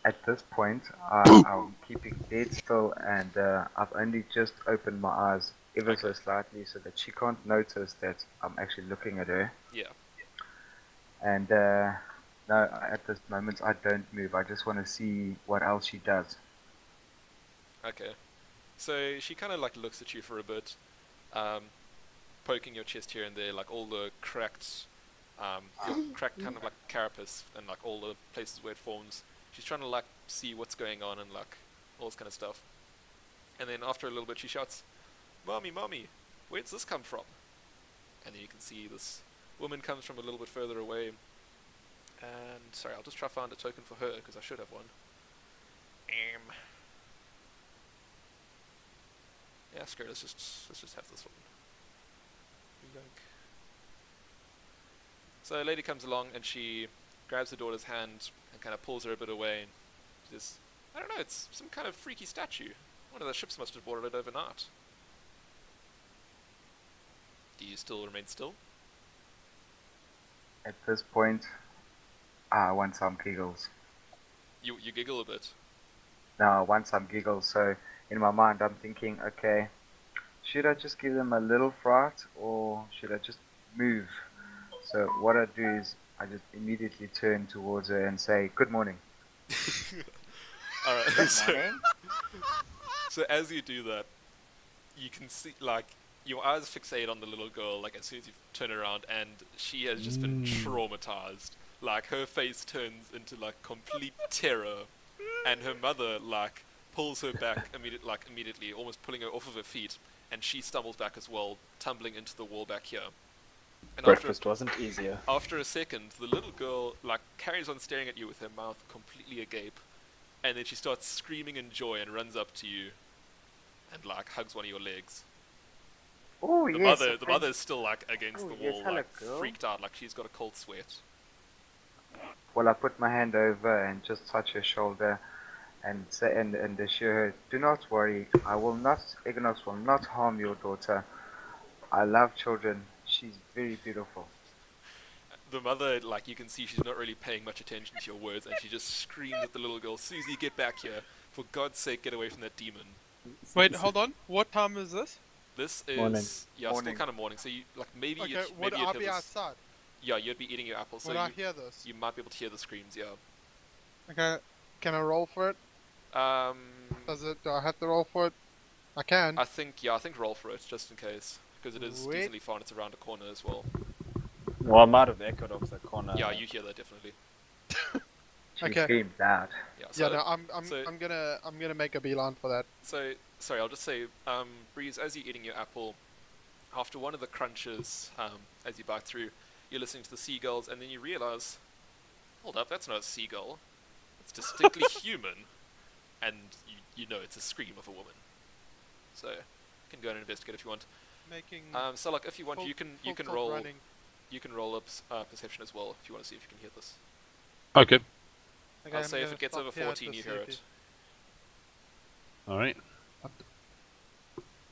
At this point, I'm keeping dead still, and I've only just opened my eyes ever so slightly so that she can't notice that I'm actually looking at her. Yeah. And no, at this moment I don't move. I just want to see what else she does. Okay. So she kind of like looks at you for a bit, poking your chest here and there, like all the cracked, your cracked kind of like carapace and like all the places where it forms. She's trying to like see what's going on and like all this kind of stuff. And then after a little bit she shouts, "Mommy, mommy, where's this come from?" And then you can see this woman comes from a little bit further away. And sorry, I'll just try to find a token for her because I should have one. Yeah, screw it, let's just have this one. Yoink. So a lady comes along and she grabs her daughter's hand and kind of pulls her a bit away. And she says, "I don't know, it's some kind of freaky statue. One of the ships must have brought it overnight." Do you still remain still? At this point, I want some giggles. You giggle a bit. No, I want some giggles. So in my mind, I'm thinking, okay, should I just give them a little fright or should I just move? So what I do is I just immediately turn towards her and say, "Good morning." Alright, Good morning. so as you do that, you can see, like, your eyes fixate on the little girl, like, as soon as you turn around, and she has just been traumatized. Like, her face turns into, like, complete terror, and her mother, like, pulls her back immediately, almost pulling her off of her feet, and she stumbles back as well, tumbling into the wall back here. And Breakfast wasn't easier. after a second, the little girl, like, carries on staring at you with her mouth completely agape, and then she starts screaming in joy and runs up to you, and, like, hugs one of your legs. Oh, The yes. mother, the mother's still, like, against Oh, the yes, wall, hello, like, girl. freaked out, like she's got a cold sweat. Well, I put my hand over and just touch her shoulder and say and assure her, "Do not worry. Egonox will not harm your daughter. I love children. She's very beautiful." The mother, like, you can see she's not really paying much attention to your words, and she just screams at the little girl, "Susie, get back here. For God's sake, get away from that demon." Wait, hold on. What time is this? This is, Morning. yeah, Morning. still kind of morning, so you, like, maybe Okay, you'd, would maybe you'd I hear be this. outside? Yeah, you'd be eating your apple, so Would I hear this? you might be able to hear the screams, yeah. Okay, can I roll for it? Do I have to roll for it? I can. I think roll for it, just in case, because it is Sweet. decently far and it's around a corner as well. Well, I might have echoed off the corner. Yeah, you hear that definitely. She Okay. screamed loud. Yeah, so, Yeah, no, I'm gonna make a beeline for that. So, sorry, I'll just say, Breeze, as you're eating your apple, after one of the crunches, as you bite through, you're listening to the seagulls, and then you realize, hold up, that's not a seagull. It's distinctly human, and you know it's a scream of a woman. So, you can go and investigate if you want. Making. So, like, if you want, full- you can full tilt roll running. you can roll up perception as well if you want to see if you can hear this. Okay. Okay, I'll I'm say if gonna it gets stop over here 14, to you see hear if it. Alright.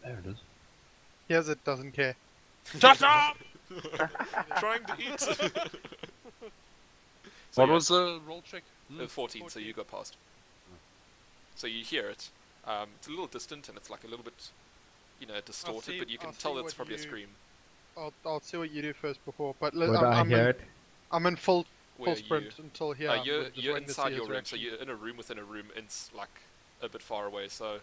There it is. Hears it, doesn't care. Shut up! Trying to eat. So What yeah, was the roll check? 14, so you got past. So you hear it. It's a little distant and it's like a little bit, distorted, see- but you can I'll tell see it's what probably a you- scream. I'll see what you do first before. But Would I I'm hear in, it? I'm in full Where sprint you? until here. You're just you're waiting to inside see your his room, so reaction. you're in a room within a room, like a bit far away. So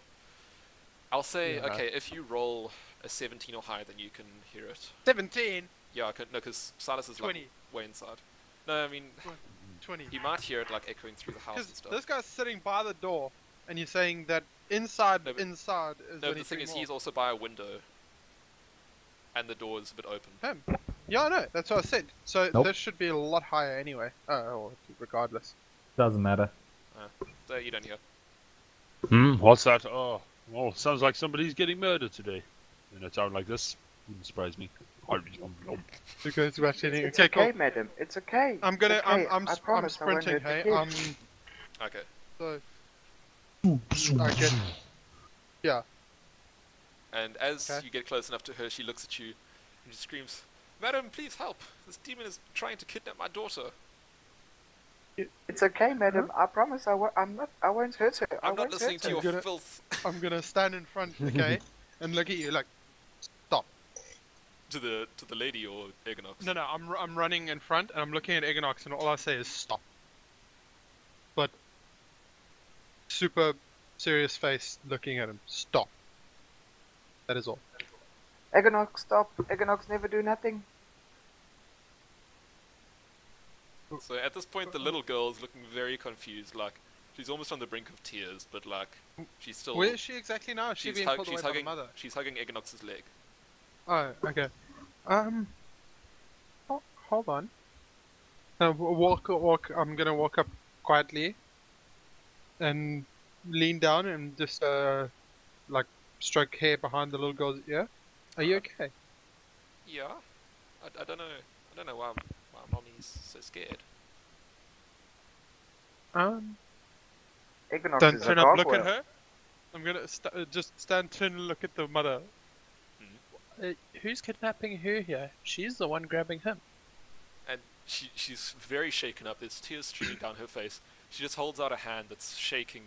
I'll say, Yeah. okay, if you roll a 17 or higher, then you can hear it. 17, Yeah, I can, no, because Sylis is 20, like way inside. No, I mean 20. you might hear it like echoing through the house and Because stuff. this guy's sitting by the door, and you're saying that inside No, but- inside is No, only the thing three is, more. he's also by a window, and the door is a bit open. Him. Yeah, I know. That's what I said. So Nope. this should be a lot higher anyway. Oh, regardless. Doesn't matter. So you don't hear. What's that? Oh, well, sounds like somebody's getting murdered today. In a town like this, wouldn't surprise me. Because we're actually It's okay, okay, cool. madam. It's okay. I'm gonna. It's okay. I'm I promise I won't sprinting. hurt Hey, the kids. Okay. So I get. Yeah. And as Okay. you get close enough to her, she looks at you and she screams, "Madam, please help! This demon is trying to kidnap my daughter. It's okay, madam. I promise I won't hurt her. I I'm not won't listening hurt to her. your gonna- filth." I'm gonna stand in front, okay, and look at you like, stop. To the lady or Egonox. No, I'm running in front and I'm looking at Egonox and all I say is stop. But super serious face looking at him. Stop. That is all. Egonox, stop. Egonox never do nothing. So at this point, the little girl is looking very confused. Like she's almost on the brink of tears, but like she's still. Where is she exactly now? Is she being pulled away by the mother? She's hugging Egonox's leg. Oh, okay. Hold on. Walk. I'm gonna walk up quietly and lean down and just like stroke hair behind the little girl's ear. Are you okay? Yeah. I don't know. I don't know why mommy's so scared. Egonox Don't is a turn up. Look at gargoyle. her. I'm gonna just stand, turn, and look at the mother. Who's kidnapping her here? She's the one grabbing him. And she's very shaken up. There's tears streaming down her face. She just holds out a hand that's shaking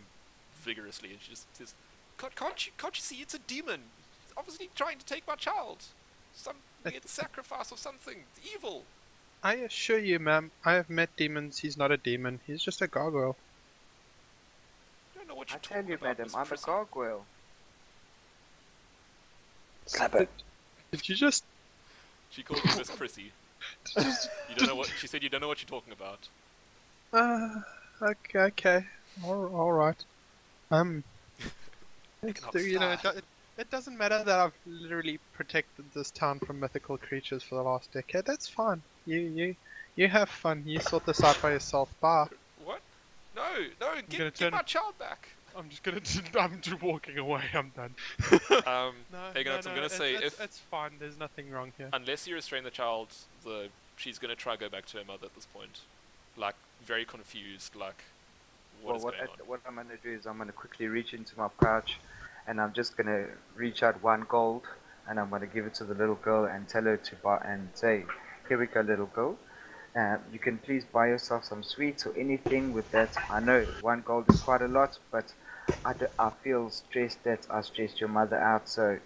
vigorously, and she just says, "Can't you see? It's a demon. It's obviously trying to take my child. Some weird sacrifice or something. It's evil." I assure you, ma'am, I have met demons. He's not a demon. He's just a gargoyle. I don't know what I you're tell talking you, about, madam, Miss I'm a Prissy. gargoyle. Slap it. Did you just? She called you Miss Prissy. You don't know what she said. You don't know what you're talking about. Okay. All right. Egonox, You know, die. it doesn't matter that I've literally protected this town from mythical creatures for the last decade. That's fine. You have fun. You sort this out by yourself. Bye. What? No, gonna get turn- my child back. I'm just walking away. I'm done. Egonox, I'm gonna say if it's fine. There's nothing wrong here. unless you restrain the child, she's gonna try go back to her mother at this point, like very confused, like what is going on? What I'm gonna do is I'm gonna quickly reach into my pouch, and I'm just gonna reach out 1 gold, and I'm gonna give it to the little girl and tell her to buy and say, "Here we go, little girl. You can please buy yourself some sweets or anything with that. I know 1 gold is quite a lot, but I feel stressed that I stressed your mother out, so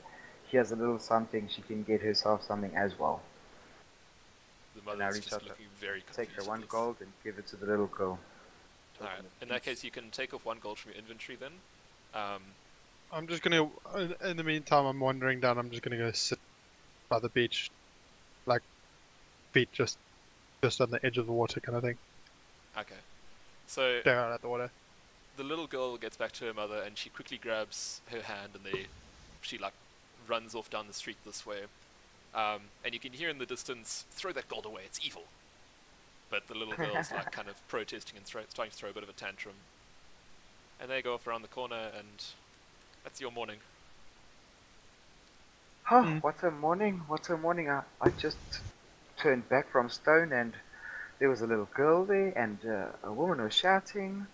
here's a little something. She can get herself something as well." The And I mother's reach just out to looking very confused. Take the at 1 this. gold and give it to the little girl. Alright, in that case, you can take off 1 gold from your inventory then. I'm just gonna. In the meantime, I'm wandering down. I'm just gonna go sit by the beach, like feet just on the edge of the water, kind of thing. Okay. So Stare out at the water. the little girl gets back to her mother and she quickly grabs her hand and she like runs off down the street this way. And you can hear in the distance, "Throw that gold away, it's evil." But the little girl's like kind of protesting and starting to throw a bit of a tantrum. And they go off around the corner and that's your morning. Oh, Mm. what a morning, what a morning. I just turned back from Stone and there was a little girl there and a woman was shouting.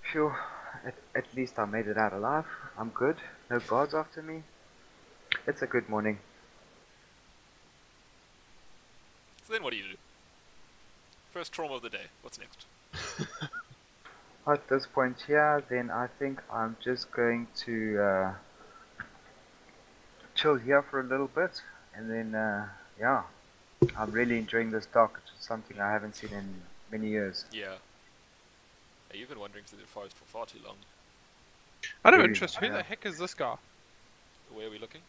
Phew, at least I made it out alive. I'm good. No guards after me. It's a good morning. So then what do you do? First trauma of the day, what's next? At this point here, then I think I'm just going to chill here for a little bit, and then yeah, I'm really enjoying this dock. It's something I haven't seen in many years. Yeah. Hey, you've been wandering through the forest for far too long. Out of Really? interest, who Yeah. the heck is this guy? Where are we looking?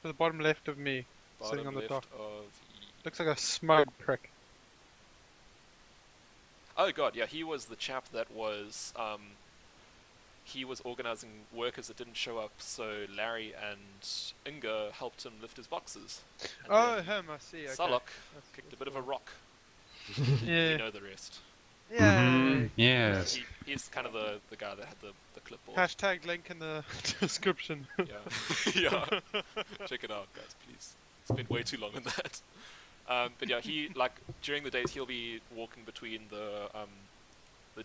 To the bottom left of me, Bottom sitting on the left dock. of... Looks like a smug prick. Oh god, yeah, he was the chap that was, he was organising workers that didn't show up, so Larry and Inga helped him lift his boxes. And Oh, then him, I see. Okay. Sullok That's- kicked a that's bit of a cool. rock. Yeah. You know the rest. Yay. Yes. He's kind of the guy that had the clipboard. Hashtag link in the description. Yeah. Yeah. Check it out, guys, please. Spent way too long on that. But yeah, he, like, during the days he'll be walking between the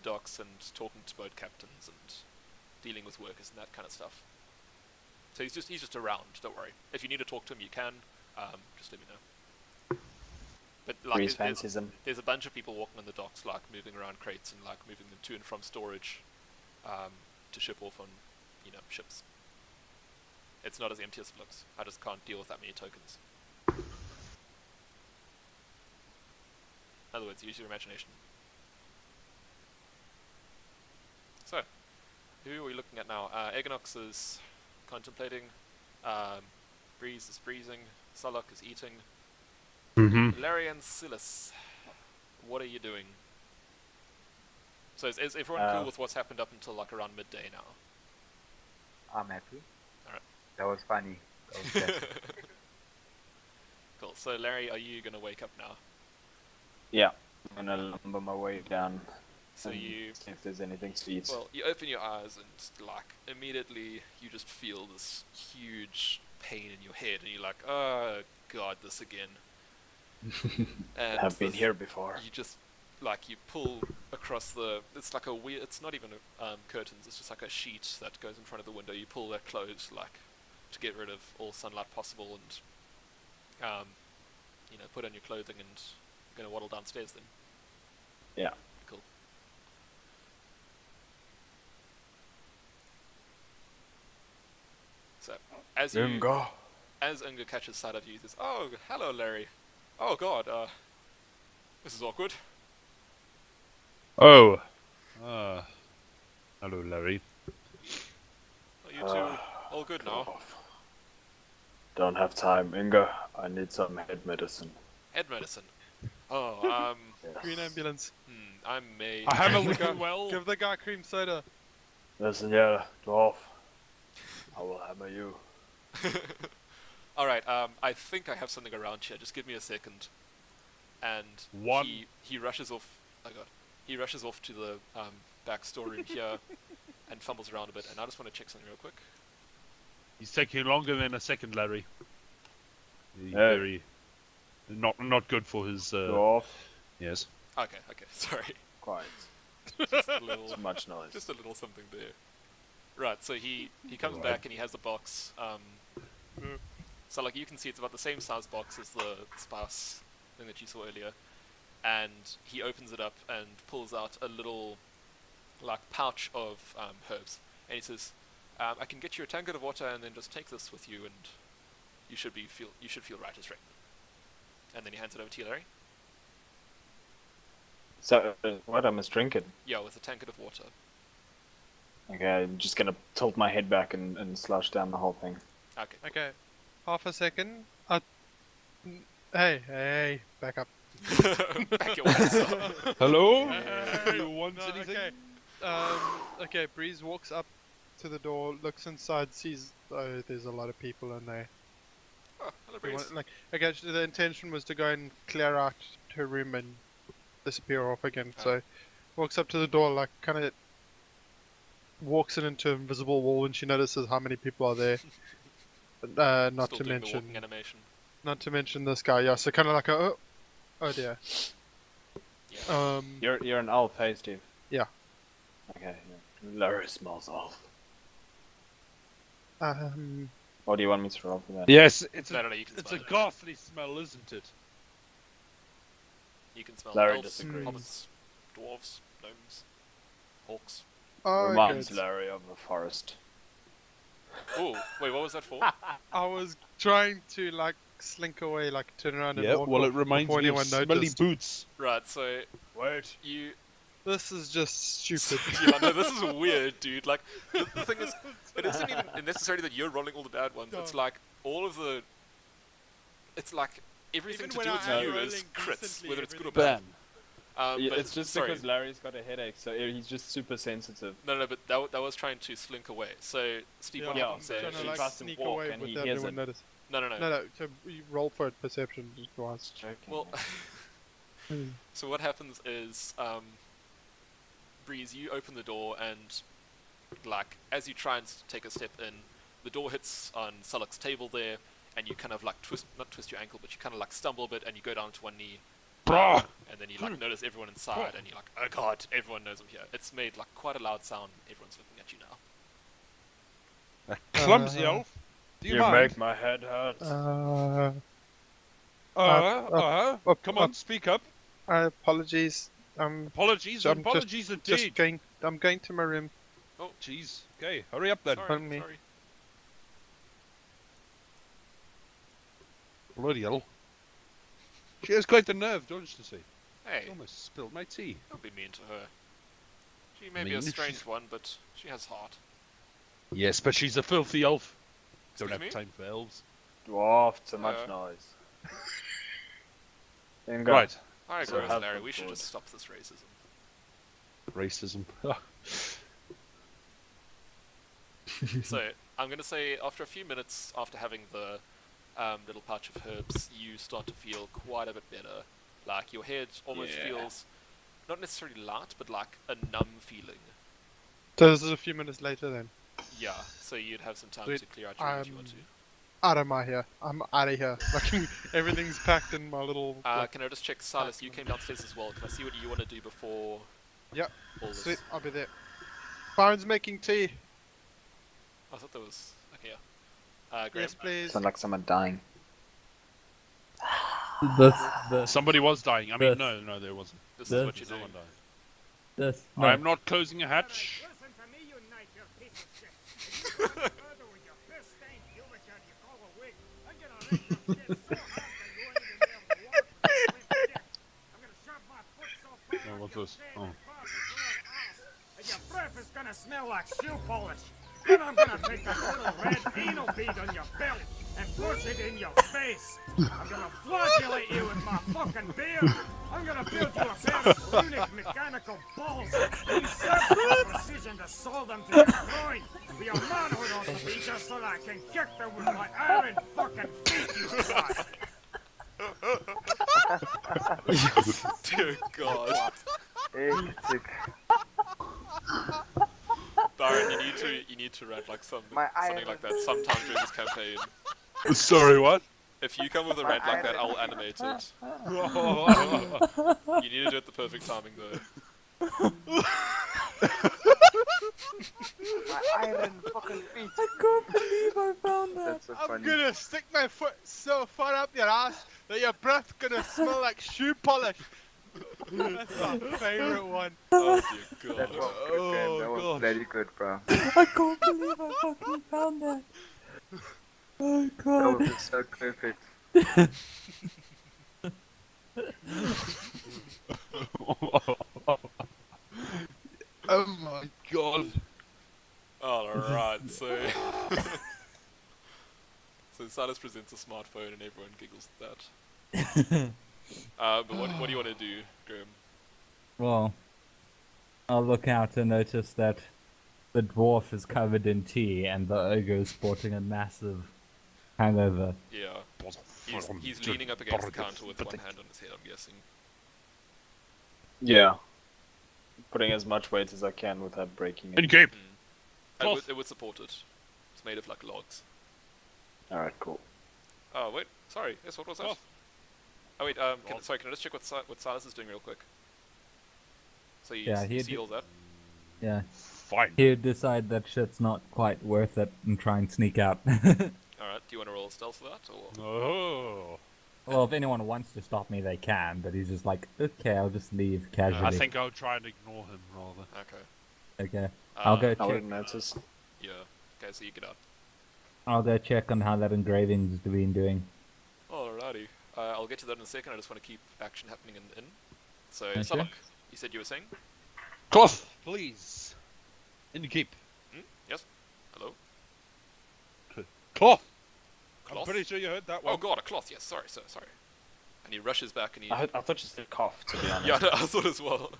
docks and talking to boat captains and dealing with workers and that kind of stuff. So he's just around. Don't worry. If you need to talk to him, you can. Just let me know. But like, Breeze fancies him. there's a bunch of people walking on the docks, like moving around crates and like moving them to and from storage, to ship off on, ships. It's not as empty as it looks. I just can't deal with that many tokens. In other words, use your imagination. So, who are we looking at now? Egonox is contemplating. Breeze is breezing. Sullok is eating. Mm-hmm. Larry and Sylis, what are you doing? So is everyone cool with what's happened up until like around midday now? I'm happy. Alright. That was funny. That was best. Cool. So Larry, are you gonna wake up now? Yeah, I'm gonna lumber my way down. So and you, see if there's anything to eat. well, you open your eyes and like immediately you just feel this huge pain in your head, and you're like, oh god, this again. And I've been this- here before. You just like you pull across the. It's like a weird. It's not even curtains. It's just like a sheet that goes in front of the window. You pull that closed, like to get rid of all sunlight possible, and put on your clothing, and you're gonna waddle downstairs then. Yeah. Cool. So as you Go. as Unga catches sight of you, he says, "Oh, hello, Larry. Oh God, this is awkward." Oh. Hello, Larry. Are you two all good now? Don't have time, Inga. I need some head medicine. Head medicine. Oh, Yes. Green ambulance. I may. I haven't Give the looked well. Give the guy cream soda. Listen here, Dwarf. I will hammer you. All right. I think I have something around here. Just give me a second. And One. he rushes off. Oh God. He rushes off to the back storeroom here and fumbles around a bit. And I just want to check something real quick. He's taking longer than a second, Larry. He's Hey. very not good for his. Dwarf. Yes. Okay. Sorry. Quiet. Just a little. Too much noise. Just a little something there. Right, so he comes Right. back and he has the box. So like you can see it's about the same size box as the spouse thing that you saw earlier. And he opens it up and pulls out a little like pouch of herbs. And he says, I can get you a tankard of water and then just take this with you and you should feel right as rain. And then he hands it over to you, Larry. So, what? I must drink it. Yeah, with a tankard of water. Okay, I'm just gonna tilt my head back and slosh down the whole thing. Okay. Okay. Half a second. Hey, back up. Back your ass up. Hello. Hey. You want No, anything? okay, Breeze walks up to the door, looks inside, sees there's a lot of people in there. Oh, hello, We Breeze. want, the intention was to go and clear out her room and disappear off again. So walks up to the door, like kind of walks it into an invisible wall, and she notices how many people are there. Not Still to doing the walking mention, animation. not to mention this guy. Yeah, so kind of like a oh dear. Yeah. You're an elf, hey, Steve? Yeah. Okay, yeah. Larry smells elf. Um, What do you want me to roll for that? Yes, it's No, a you can it's smell a it. ghastly smell, isn't it? You can smell Larry elves, disagrees. hobbits, dwarves, gnomes, orcs. oh, Reminds good. Larry of the forest. Oh, wait, what was that for? I was trying to like slink away, like turn around and Yeah. walk Well, off it reminds before me of anyone smelly noticed. boots. Right, so Wait. you... This is just stupid. Yeah, no, this is weird, dude. Like, the thing is, it isn't even necessarily that you're rolling all the bad ones. It's like, all of the... It's like, everything Even to when do I with am you is rolling crits, decently, whether it's good or everything- bad. Yeah, But it's just sorry. because Larry's got a headache, so he's just super sensitive. No, but that was trying to slink away. So, Steve, what Yeah, happens so there? trying to he like tries to sneak walk away and he without hears anyone it. notice. No. No, so you roll for it, perception just once. Joking. Well, Hmm. so what happens is, Breeze, you open the door and, like, as you try and take a step in, the door hits on Sullok's table there, and you kind of like not twist your ankle, but you kind of like stumble a bit and you go down to one knee, Brah! and then you like notice everyone inside, and you're like, oh god, everyone knows I'm here. It's made like quite a loud sound. Everyone's looking at you now. clumsy elf. Do you You mind? make my head hurt. Come on, speak up. Apologies. Apologies, I'm apologies indeed. I'm going to my room. Oh, jeez. Okay, hurry up then. Sorry, Pardon me. sorry. Bloody hell. She has quite the nerve, don't you see? Hey, She almost spilled my tea. don't be mean to her. She may be a Mean? strange She's- one, but she has heart. Yes, but she's a filthy elf. Don't Excuse have me? time for elves. Dwarf, too much Uh, noise. Then go. Right. I So agree with have Larry. the We should board. just stop this racism. Racism. So, I'm going to say after a few minutes after having the little patch of herbs, you start to feel quite a bit better. Like, your head almost Yeah. feels, not necessarily light, but like a numb feeling. So this is a few minutes later then. Yeah, so you'd have some time Sweet. to clear out your room if you want to. Out of my here. I'm out of here. Like everything's packed in my little. like, Can I just check, Sylis, you came downstairs as well. Can I see what you want to do before Yep. all this? Sweet, I'll be there. Byron's making tea. I thought there was... Okay, yeah. Graeme? Yes, please. Sound like someone dying. This, Somebody was dying. I mean, This. no, there wasn't. This This- is what you're No doing. one died. this. I'm not closing a hatch. Listen to me, you knight, you piece of shit. If you go further with your piss-stained humidifier you call a wig, I'm gonna wreck your shit so hard that you ain't even be able to walk with your limp dick. I'm gonna shove my foot so far Oh, up what's your this? favorite Oh. part of your ass, and your breath is gonna smell like shoe polish. Then I'm gonna take that little red anal bead on your belt and push it in your face. I'm gonna flagellate you with my fucking beard. I'm gonna build you a pair of Türnach mechanical balls. Use surgical precision to saw them to your groin. But your manhood ought to be just so that I can kick them with my iron fucking feet, you twat. Dear God. Hectic. Byron, you need to rant like something My like that sometime during this campaign. Sorry, what? If you come with a rant like that, I will animate it. Oh, You need to do it the perfect timing though. My iron fucking feet. I can't believe I found that. That's so funny. gonna stick my foot so far up your ass that your breath's gonna smell like shoe polish. That's my favorite one. Oh dear That God. was good, Graham. That was gosh. bloody good, bro. I can't believe I fucking found that. Oh That god. was just so perfect. oh my god. Alright, so... so Sylis presents a smartphone and everyone giggles at that. But what do you want to do, Graeme? Well, I'll look out and notice that the dwarf is covered in tea and the ogre is sporting a massive hangover. Yeah. He's leaning up against the counter with one hand on his head, I'm guessing. Yeah. Putting as much weight as I can without breaking In it. game. And it would support it. It's made of like logs. Alright, cool. Oh wait, sorry. Yes, what was that? Cloth. Oh wait, sorry. Can I just check what Sylis is doing real quick? So you, Yeah, you he'd see all that? Yeah. Fine. He'd decide that shit's not quite worth it and try and sneak out. Alright, do you want to roll stealth for that, or? Oh. Well, if anyone wants to stop me, they can, but he's just like, okay, I'll just leave casually. I think I'll try and ignore him rather. Okay. Okay. I'll go I check. wouldn't notice. Yeah. Okay, so you get out. I'll go check on how that engraving's been doing. Alrighty. I'll get to that in a second. I just want to keep action happening in the inn. So, Okay. Sullok, you said you were saying? Cloth, please. In the keep. Yes? Hello? Cloth. Cloth? I'm pretty sure you heard that one. Oh god, a cloth, yes, sorry. And he rushes back and he... I thought you said cough, to be honest. Yeah, I thought as well.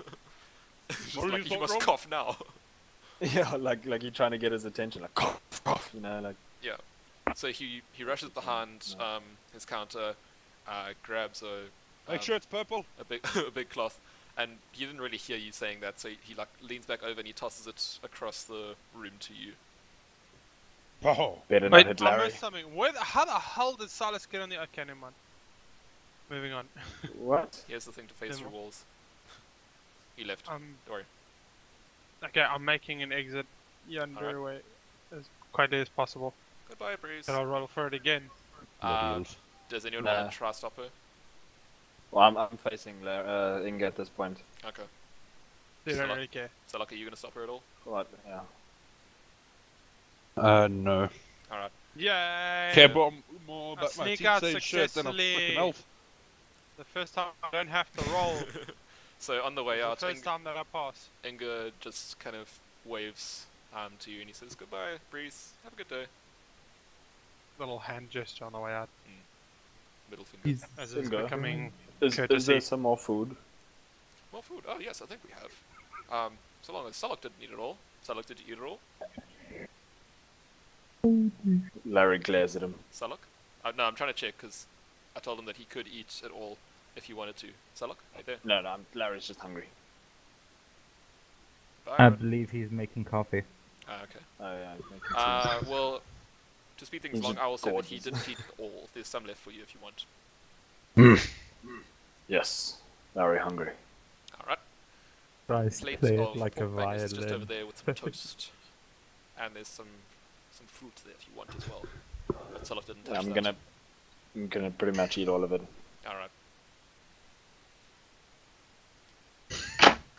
It's just What did like, you you thought, must Rob? cough now. Yeah, like you're trying to get his attention, like cough, cough, you know, like. Yeah. So he rushes behind his counter, grabs Make sure it's purple. a big a big cloth, and he didn't really hear you saying that, so he like leans back over and he tosses it across the room to you. Oh. Better not Wait, hit I Larry. missed something. How the hell did Sylis get on the... Okay, never mind. Moving on. What? Here's the thing to face Never through walls. He left. Don't worry. Okay, I'm making an exit yonder Alright. way as quietly as possible. Goodbye, Breeze. And I'll roll for it again. Does anyone Nah. want to try stop her? Well, I'm facing Inga at this point. Okay. They So don't like- really care. So, like, are you gonna stop her at all? What? Yeah. No. Alright. Yay! Care more I about my sneak teeth out sage shirt than a successfully. freaking elf. The first time I don't have to roll. So, on the way the out, first time that I pass. Inga just kind of waves to you and he says, goodbye, Breeze. Have a good day. Little hand gesture on the way out. Middle finger. As it's Inga. becoming Is courtesy. there some more food? More food? Oh, yes, I think we have. So long as Sullok didn't eat it all. Sullok, did you eat it all? Larry glares at him. Sullok? No, I'm trying to check because I told him that he could eat it all if he wanted to. Sullok? Right there. No, Larry's just hungry. I Byron? believe he's making coffee. Okay. Oh yeah, he's making tea. Well, to speed things He's along, I will say that he gorgeous. didn't eat it all. There's some left for you if you want. Yes, Larry hungry. Alright. Tries Plates play of it like a pork bangers just over violin. there with some toast. And there's some fruit there if you want as well. But Sullok didn't touch I'm that. gonna pretty much eat all of it. Alright.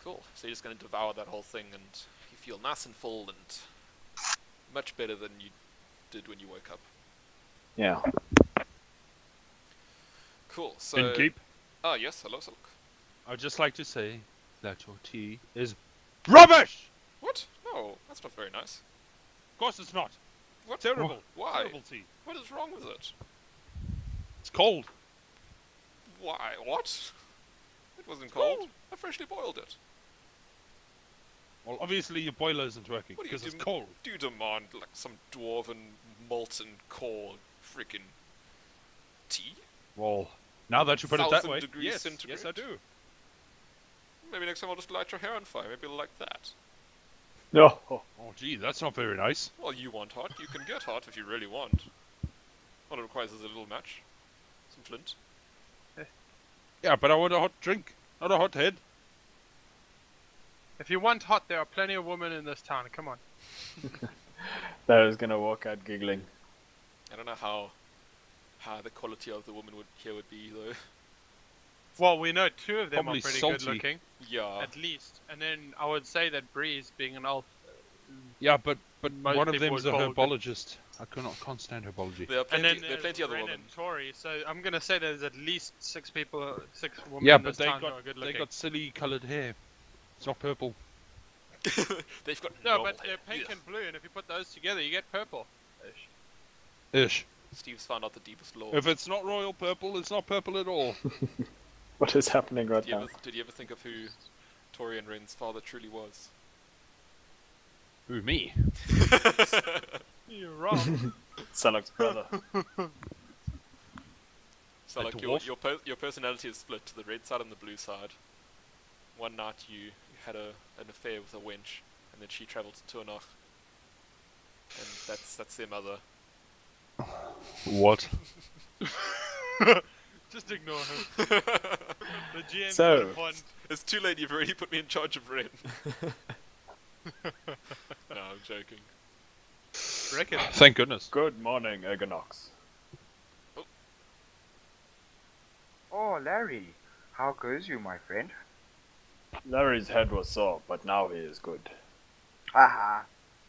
Cool. So you're just going to devour that whole thing and you feel nice and full and much better than you did when you woke up. Yeah. Cool. So. Inkeep. Oh yes, hello Sullok. I'd just like to say that your tea is rubbish! What? No, that's not very nice. Of course it's not. What? Terrible. Why? Terrible tea. What is wrong with it? It's cold. Why? What? It wasn't cold. I freshly boiled it. Well, obviously your boiler isn't working What do you because it's do- cold. Do you demand like some dwarven molten core frickin' tea? Well, now that you put it that 1000 way, degrees yes, centigrade? yes I do. Maybe next time I'll just light your hair on fire. Maybe you'll like that. No. Oh, gee, that's not very nice. Well, you want hot. You can get hot if you really want. All it requires is a little match. Some flint. Yeah, but I want a hot drink, not a hot head. If you want hot, there are plenty of women in this town. Come on. Larry's gonna walk out giggling. I don't know how the quality of the woman would be though. Well, we know two of them Probably are pretty salty. good looking, Yeah. at least. And then I would say that Breeze, being an elf, Yeah, but Most one of people them is would a call it- herbologist. I can't stand herbology. There are and plenty. then There are plenty other Ren women. and Tori. So I'm gonna say there's at least six women Yeah, in but this they town who got are good they looking. got silly coloured hair. It's not purple. They've got No, normal but they're hair. pink Ugh. and blue, and if you put those together, you get purple. Ish. Steve's found out the deepest law. If it's not royal purple, it's not purple at all. What is happening right Did you, now? did you ever think of who Tori and Ren's father truly was? Who, me? You're wrong. Sullok's brother. So A like dwarf? your personality is split to the red side and the blue side. One night you had an affair with a wench, and then she travelled to Türnach, and that's their mother. What? Just ignore him. The GM So- got one. It's too late. You've already put me in charge of Ren. No, I'm joking. Reckon. Thank goodness. Good morning, Egonox. Oh, Larry, how goes you, my friend? Larry's head was sore, but now he is good. Haha,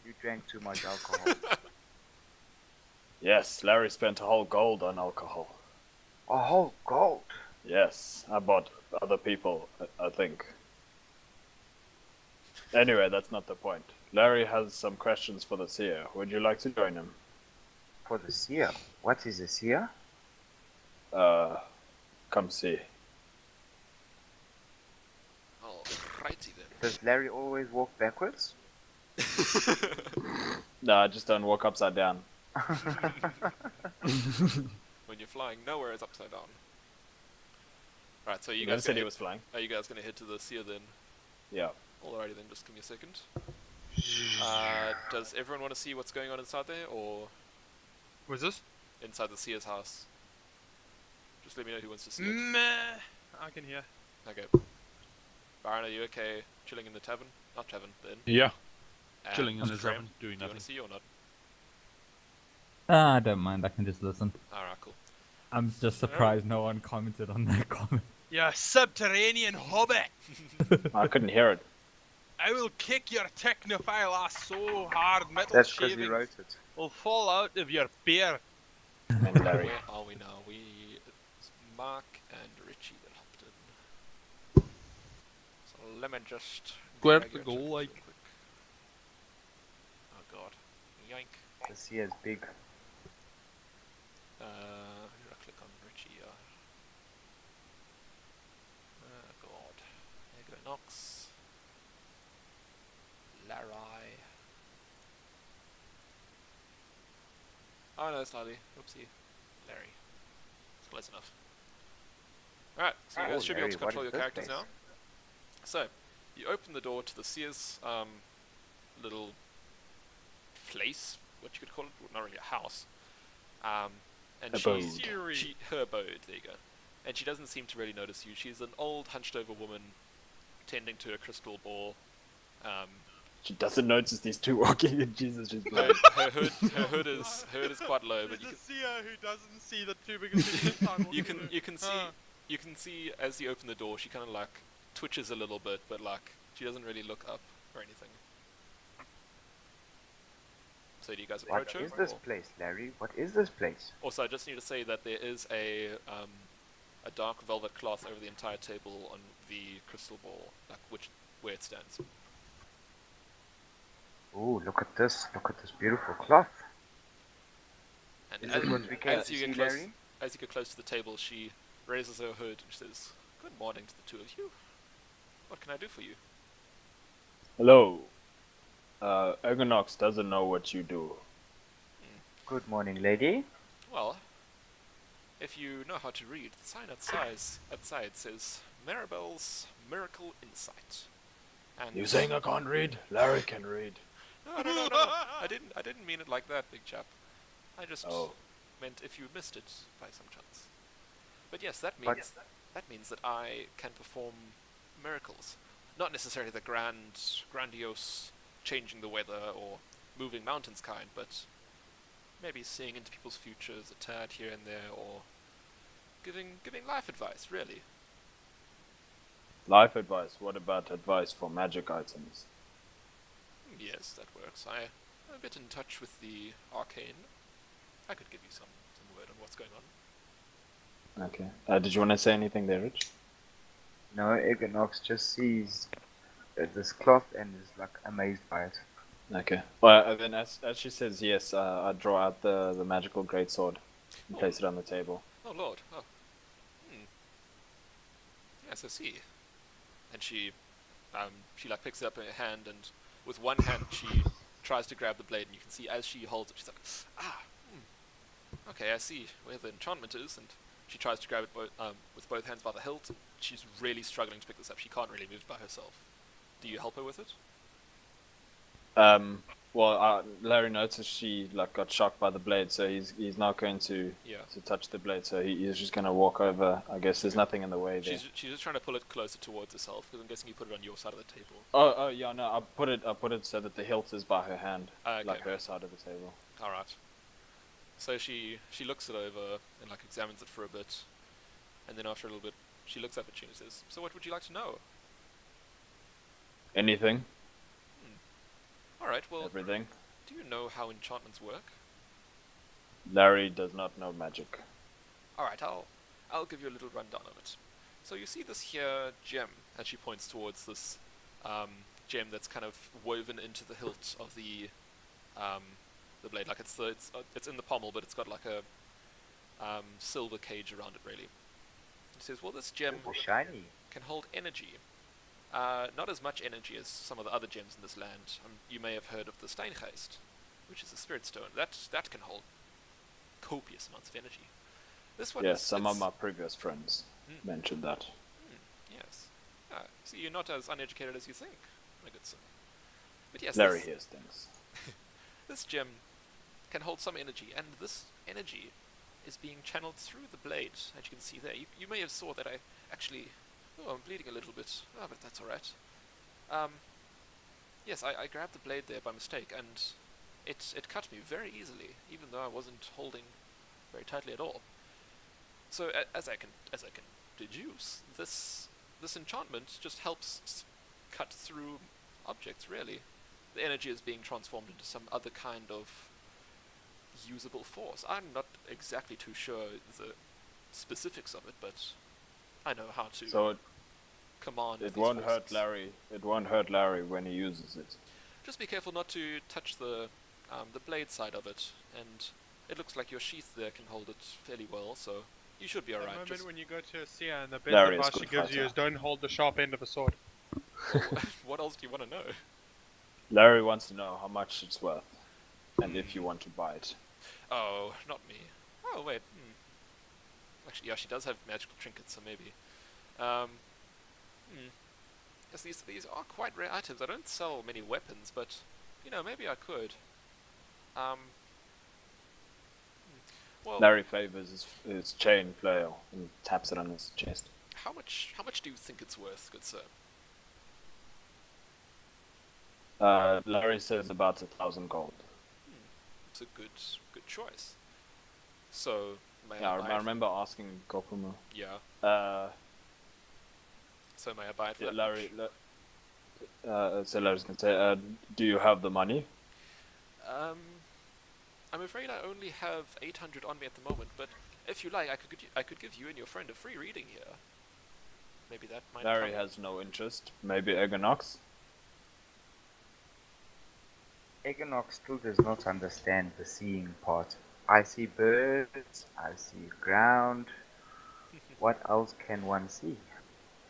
you drank too much alcohol. Yes, Larry spent a whole gold on alcohol. A whole gold. Yes, I bought other people, I think. Anyway, that's not the point. Larry has some questions for the seer. Would you like to join him? For the seer. What is a seer? Come see. Alrighty then. Does Larry always walk backwards? No, I just don't walk upside down. When you're flying, nowhere is upside down. Right, so you You guys said gonna he was flying. are you guys gonna head to the seer then? Yeah. Alrighty then, just give me a second. Does everyone want to see what's going on inside there, or Was this? inside the seer's house? Just let me know who wants to see it. Meh. I can hear. Okay. Byron, are you okay chilling in the tavern? Not tavern, then. Yeah. And Chilling in the Graeme, tavern, doing do you want nothing. to see or not? Ah, I don't mind. I can just listen. Alright, cool. I'm just surprised no one commented on that comment. You subterranean hobbit! I couldn't hear it. I will kick your technophile ass so hard metal That's because he shavings wrote it. will fall out of your beard. And Larry. Where are we now? It's Mark and Richie that hopped in. So let me just Grab drag the your goal, tokens like. real quick. Oh god. Yoink. The sea is big. Here I click on Richie. Oh god. Egonox. Larai. Oh no, slightly. Oopsie. Larry. It's close enough. Alright, so you Oh, guys should be able Larry, to what control is your this characters place? now. So, you open the door to the seer's little place, what you could call it, well, not really a house. And Abode. her abode, there you go. And she doesn't seem to really notice you. She's an old, hunched over woman tending to a crystal ball. She doesn't notice these two walking in. Jesus, she's Her, blind. her hood is quite low, but There's a seer who doesn't see the two biggest things you can see as you open the door, she kind of like twitches a little bit, but like she doesn't really look up or anything. So do you guys approach What her? is this or- place, Larry? What is this place? Also, I just need to say that there is a dark velvet cloth over the entire table on the crystal ball, like where it stands. Oh, look at this. Look at this beautiful cloth. And Is it what we can as you see, get close, Larry? as you get close to the table, she raises her hood and says, "Good morning to the two of you. What can I do for you?" Hello. Egonox doesn't know what you do. Good morning, lady. Well, if you know how to read, the sign outside says Maribel's Miracle Insight. And You saying I can't read? Larry can read. No. I didn't mean it like that, big chap. I just meant if you missed it by some chance. But yes, that means that I can perform miracles. Not necessarily the grandiose, changing the weather or moving mountains kind, but maybe seeing into people's futures a tad here and there, or giving life advice, really. Life advice. What about advice for magic items? Yes, that works. I'm a bit in touch with the arcane. I could give you some word on what's going on. Okay. Did you want to say anything there, Rich? No, Egonox just sees this cloth and is like amazed by it. Okay. Well, then as she says yes, I draw out the magical greatsword and place it on the table. Oh lord. Oh. Yes, I see. And she like picks it up in her hand, and with one hand she tries to grab the blade, and you can see as she holds it, she's like, okay, I see where the enchantment is, and she tries to grab it with both hands by the hilt, and she's really struggling to pick this up. She can't really move it by herself. Do you help her with it? Well, Larry noticed she like got shocked by the blade, so he's not going to touch the blade. So he's just going to walk over. I guess there's nothing in the way there. She's just trying to pull it closer towards herself, because I'm guessing you put it on your side of the table. Oh yeah, no, I put it so that the hilt is by her hand, Okay. like her side of the table. All right. So she looks it over and like examines it for a bit, and then after a little bit, she looks up at you and says, "So what would you like to know?" Anything? All right. Well, Everything. do you know how enchantments work? Larry does not know magic. All right. I'll give you a little rundown of it. So you see this here gem, and she points towards this gem that's kind of woven into the hilt of the blade. Like it's in the pommel, but it's got like a silver cage around it, really. He says, "Well, this gem Oh, shiny. can hold energy. Not as much energy as some of the other gems in this land. You may have heard of the Steingeist, which is a spirit stone. That can hold copious amounts of energy. This one Yes, is... some of my previous friends mentioned that. Yes. See, you're not as uneducated as you think, my good son. But yes, Larry hears things. this gem can hold some energy, and this energy is being channeled through the blade, as you can see there. You may have saw that I actually... Oh, I'm bleeding a little bit. Oh, but that's alright. Yes, I grabbed the blade there by mistake, and it cut me very easily, even though I wasn't holding very tightly at all. So as I can deduce, this enchantment just helps cut through objects. Really, the energy is being transformed into some other kind of usable force. I'm not exactly too sure the specifics of it, but I know how to So command. it these won't hurt forces. Larry. It won't hurt Larry when he uses it. Just be careful not to touch the blade side of it, and it looks like your sheath there can hold it fairly well, so you should be The alright. moment Just when you go to see her, and the best Larry is advice she good gives you fighter. is don't hold the sharp end of a sword. what else do you want to know? Larry wants to know how much it's worth, and if you want to buy it. Oh, not me. Oh wait. Actually, yeah, she does have magical trinkets, so maybe. Yes, these are quite rare items. I don't sell many weapons, but maybe I could. Well, Larry favors his chain flail and taps it on his chest. how much do you think it's worth, good sir? Larry says about 1,000 gold. It's a good choice. So may Yeah, I buy I it? remember asking Gokumu. Yeah. So may I buy it for Yeah, that Larry. much? So Larry's gonna say, do you have the money? I'm afraid I only have 800 on me at the moment, but if you like, I could give you and your friend a free reading here. Maybe that might. Larry cover- has no interest. Maybe Egonox? Egonox still does not understand the seeing part. I see birds, I see ground. What else can one see?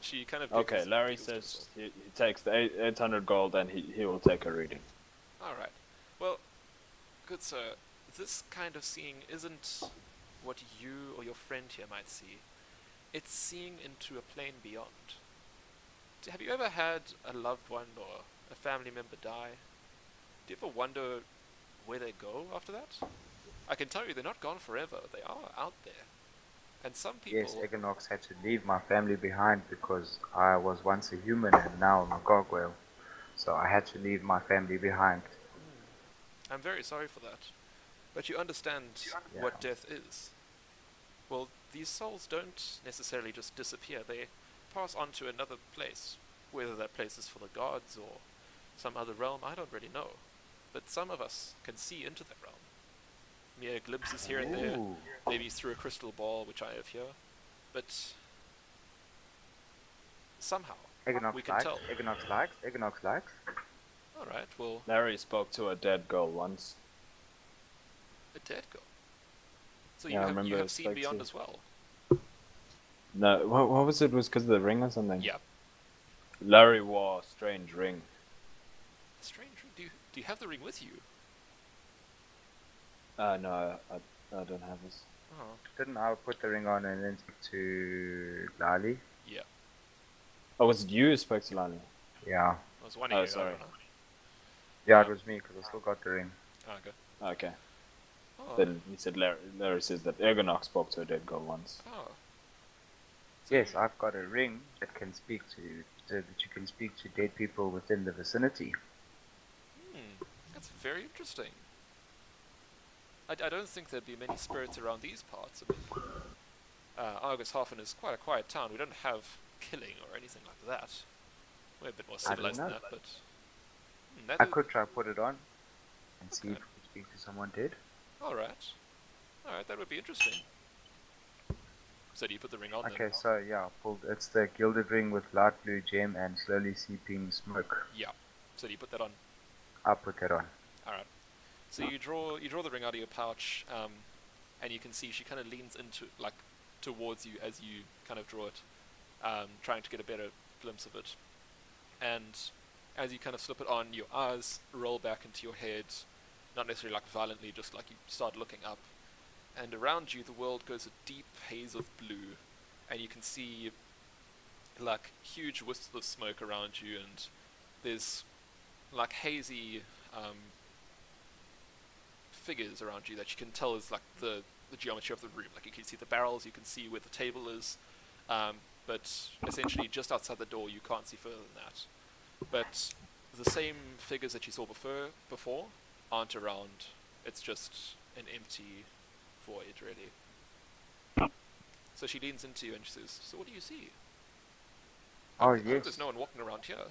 She kind of. Okay, giggles- Larry giggles to says herself. he takes the 800 gold and he will take a reading. All right. Well, good sir, this kind of seeing isn't what you or your friend here might see. It's seeing into a plane beyond. Have you ever had a loved one or a family member die? Do you ever wonder where they go after that? I can tell you they're not gone forever. They are out there. And some people... Yes, Egonox had to leave my family behind because I was once a human and now I'm a gargoyle. So I had to leave my family behind. I'm very sorry for that. But you understand what death is. Well, these souls don't necessarily just disappear. They pass on to another place. Whether that place is for the gods or some other realm, I don't really know. But some of us can see into that realm. Mere glimpses here and there, Ooh. maybe through a crystal ball, which I have here. But somehow, Egonox we can likes, tell. Egonox likes. Alright, well, Larry spoke to a dead girl once. a dead girl. So Yeah, I you remember have it's seen like beyond two. as well. No, what was it? Was because of the ring or something? Yeah. Larry wore a strange ring. Strange. Do you have the ring with you? No, I don't have this. Oh, Didn't I put the ring on and then speak to Lali? yeah. Oh, was it you who spoke to Lani? Yeah. I was one Oh, of you. sorry. I don't know. Yeah, it was me because I still got the ring. Oh, okay. Okay. Oh, Then he said Larry says that Egonox spoke to a dead girl once. oh. Yes, I've got a ring that can speak that you can speak to dead people within the vicinity. That's very interesting. I don't think there'd be many spirits around these parts. I mean, Argoshafen is quite a quiet town. We don't have killing or anything like that. We're a bit more I don't civilized than know. that, but... I could try put it on and see if Okay. I could speak to someone dead. Alright. Alright, that would be interesting. So do you put the ring on Okay, then? so yeah, it's the gilded ring with light blue gem and slowly seeping smoke. Yeah. So do you put that on? I'll put that on. Alright. So you draw the ring out of your pouch, and you can see she kind of leans into, like, towards you as you kind of draw it, trying to get a better glimpse of it. And as you kind of slip it on, your eyes roll back into your head, not necessarily like violently, just like you start looking up. And around you, the world goes a deep haze of blue, and you can see like huge wisps of smoke around you, and there's like hazy figures around you that you can tell is like the geometry of the room. Like you can see the barrels, you can see where the table is, but essentially just outside the door you can't see further than that. But the same figures that you saw before, aren't around. It's just an empty void, really. So she leans into you and she says, "So what do you see? Oh, I hope yes. there's no one walking around here."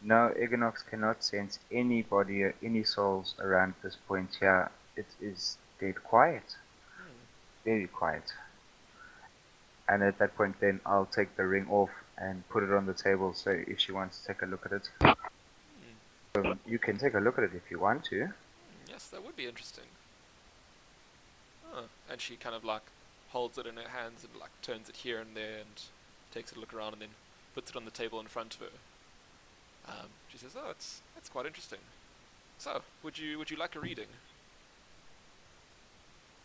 No, Egonox cannot sense anybody or any souls around this point here. It is dead quiet. Very quiet. And at that point then I'll take the ring off and put it on the table so if she wants to take a look at it. You can take a look at it if you want to. Yes, that would be interesting. Huh. And she kind of like holds it in her hands and like turns it here and there and takes a look around and then puts it on the table in front of her. She says, "Oh, that's quite interesting. So, would you like a reading?"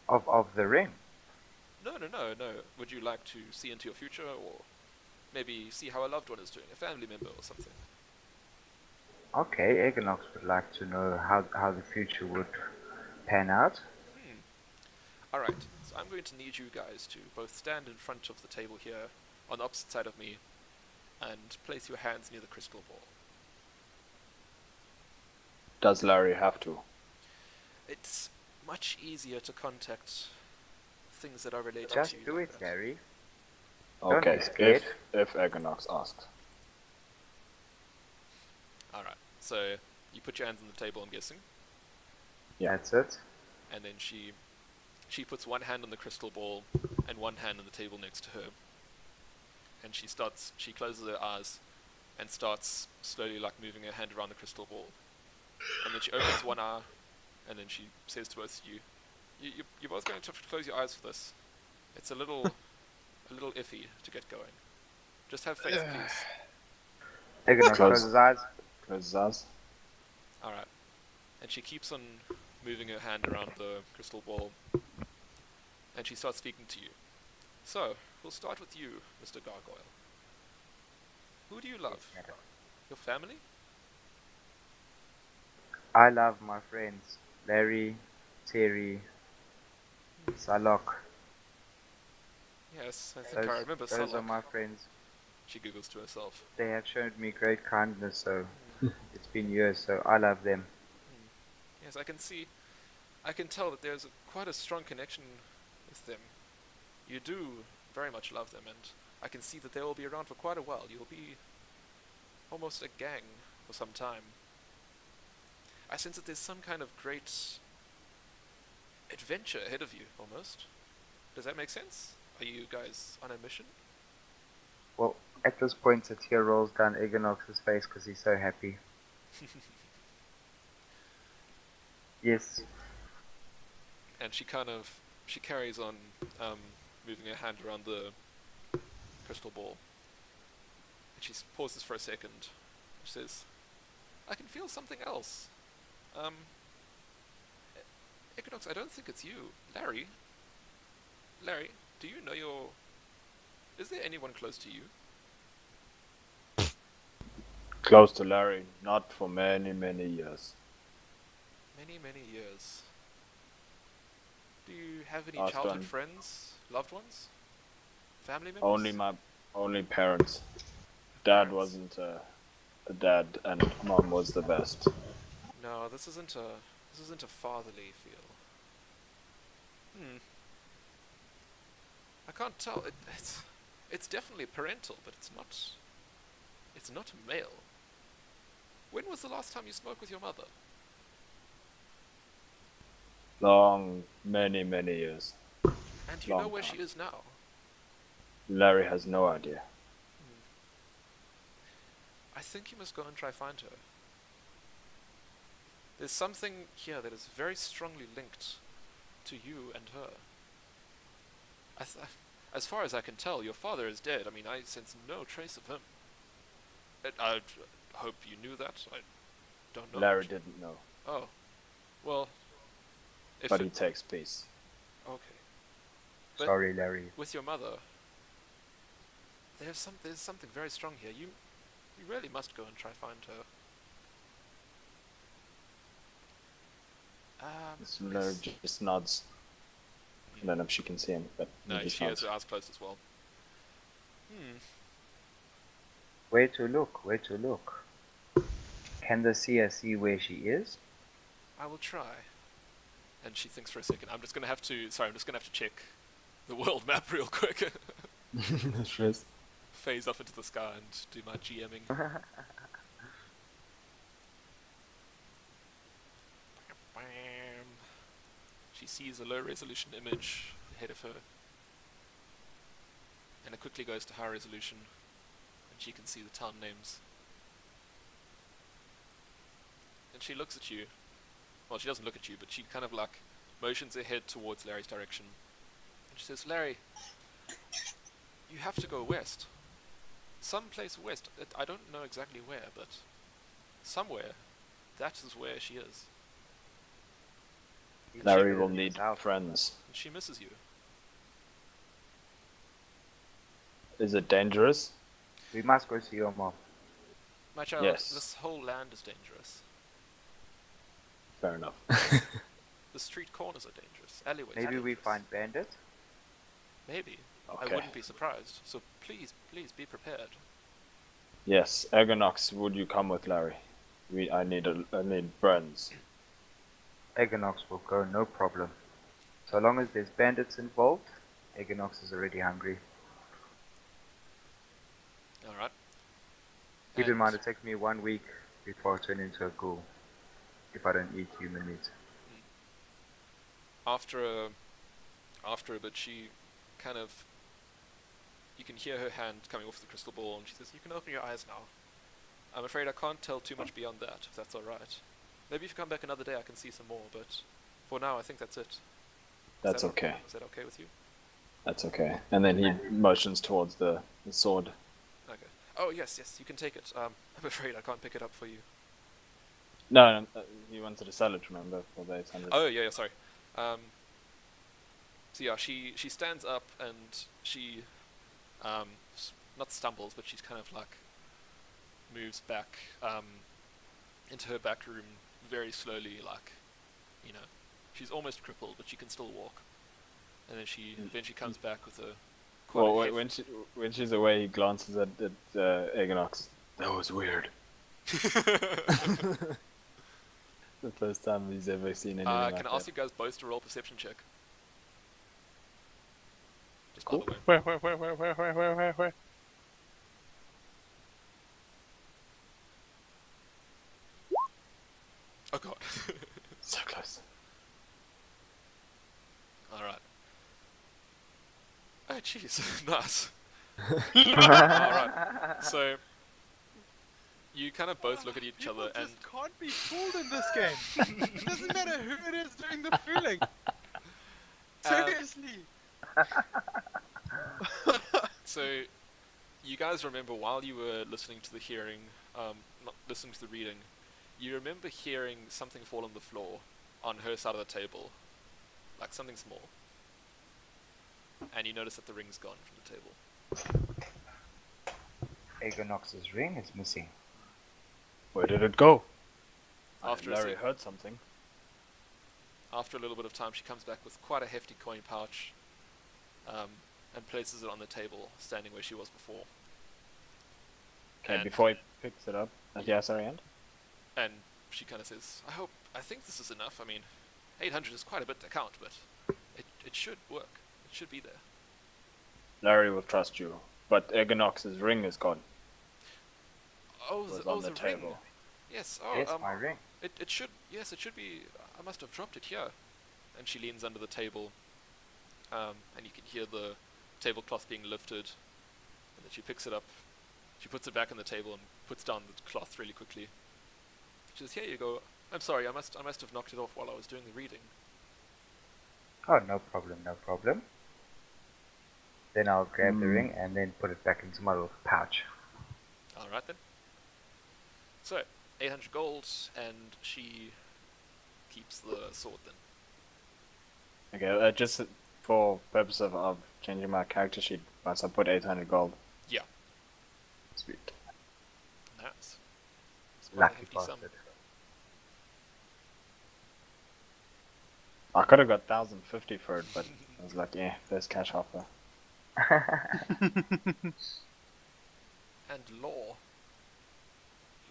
Of the ring. No. Would you like to see into your future, or maybe see how a loved one is doing, a family member or something? Okay, Egonox would like to know how the future would pan out. Alright, so I'm going to need you guys to both stand in front of the table here, on the opposite side of me, and place your hands near the crystal ball. Does Larry have to? It's much easier to contact things that are related Just to you. do like it, that. Larry. Don't Okay, be scared. if Egonox asks. Alright, so you put your hands on the table, I'm guessing, Yeah. That's it. and then she puts one hand on the crystal ball and one hand on the table next to her. And she closes her eyes and starts slowly like moving her hand around the crystal ball. And then she opens one eye and then she says to both of you, you're both going to have to close your eyes for this. It's a little iffy to get going. Just have faith, please. Egonox Close. closes his eyes. Closes us. Alright. And she keeps on moving her hand around the crystal ball. And she starts speaking to you. So, we'll start with you, Mr. Gargoyle. Who do you love? Your family? I love my friends. Larry, Terry, Sullok. Yes, I think I remember Those are Sullok. my friends. She giggles to herself. They have shown me great kindness, so it's been years, so I love them. Yes, I can tell that there's quite a strong connection with them. You do very much love them, and I can see that they will be around for quite a while. You'll be almost a gang for some time. I sense that there's some kind of great adventure ahead of you, almost. Does that make sense? Are you guys on a mission? Well, at this point a tear rolls down Egonox's face because he's so happy. Yes. And she carries on moving her hand around the crystal ball. And she pauses for a second. She says, "I can feel something else. Egonox, I don't think it's you. Larry, do you know is there anyone close to you?" Close to Larry, not for many, many years. Many, many years. Do you have any Last childhood one. friends, loved ones, family members? Only parents. Dad Parents. wasn't a dad, and Mom was the best. No, this isn't a fatherly feel. I can't tell. It's definitely parental, but it's not male. When was the last time you spoke with your mother? Long, many, many years. And do you know Long where time. she is now? Larry has no idea. I think you must go and try find her. There's something here that is very strongly linked to you and her. As far as I can tell, your father is dead. I mean, I sense no trace of him. I hope you knew that. I don't know. Larry didn't know, Oh. Well, if but it- he takes peace. Okay. But- Sorry, Larry. With your mother, there's something very strong here. You really must go and try find her. Larry just nods. I don't know if she can see him, but he No, just she has nods. her eyes closed as well. Where to look? Where to look? Can the seer see where she is? I will try. And she thinks for a second. I'm just gonna have to check the world map real quick. Stress. Phase up into the sky and do my GMing. Bam. She sees a low resolution image ahead of her. And it quickly goes to high resolution. And she can see the town names. And she looks at you. Well, she doesn't look at you, but she kind of like motions her head towards Larry's direction. And she says, Larry, you have to go west. Someplace west. I don't know exactly where, but somewhere. That is where she is. Larry will need friends. And she misses you. Is it dangerous? We must go see your mom. My child, Yes. this whole land is dangerous. Fair enough. The street corners are dangerous. Alleyways are Maybe we dangerous. find bandits. Maybe. I Okay. wouldn't be surprised. So please be prepared. Yes, Egonox, would you come with Larry? I need friends. Egonox will go, no problem. So long as there's bandits involved, Egonox is already hungry. Alright. Keep in mind, it takes me 1 week before I turn into a ghoul, if I don't eat human meat. After a bit, she kind of... You can hear her hand coming off the crystal ball, and she says, you can open your eyes now. I'm afraid I can't tell too much beyond that, if that's alright. Maybe if you come back another day I can see some more, but for now I think that's it. That's okay. Is that okay with you? That's okay. And then he motions towards the sword. Okay. Oh, yes, you can take it. I'm afraid I can't pick it up for you. No, he wanted to sell it, remember, for the 800. Oh, yeah, sorry. So yeah, she stands up and she, not stumbles, but she's kind of like moves back into her back room very slowly, like, you know, she's almost crippled, but she can still walk. And then she eventually comes back with a quite Well, a hef- when she's away, he glances at Egonox. That was weird. The first time he's ever seen anything like can that. I ask you guys both to roll perception check? Just Cool. by the way. Where? Oh god. So close. Alright. Oh jeez, nice. Alright, so you kind of both look at each other and just can't be fooled in this game. It doesn't matter who it is doing the fooling. Seriously. so you guys remember while you were listening to the hearing, not listening to the reading, you remember hearing something fall on the floor on her side of the table, like something small, and you notice that the ring's gone from the table. Egonox's ring is missing. Where did it go? After Larry heard something. After a little bit of time, she comes back with quite a hefty coin pouch, and places it on the table, standing where she was before. Okay, And- before he picks it up. Yeah, sorry, and? And she kind of says, I think this is enough. I mean, 800 is quite a bit to count, but it should work. It should be there. Larry will trust you. But Egonox's ring is gone. Oh, It was the on the ring. table. Yes, Yes, my ring. It should be, I must have dropped it here. And she leans under the table, and you can hear the tablecloth being lifted, and then she picks it up, she puts it back on the table and puts down the cloth really quickly. She says, here you go. I'm sorry, I must have knocked it off while I was doing the reading. Oh, no problem. Then I'll grab the ring and then put it back into my little pouch. Alright then. So, 800 gold, and she keeps the sword then. Okay, just for purpose of changing my character sheet, must I put 800 gold? Yeah. Sweet. Nice. It's quite a Lucky hefty bastard. sum. I could have got 1,050 for it, but I was like, yeah, first cash offer. And lore.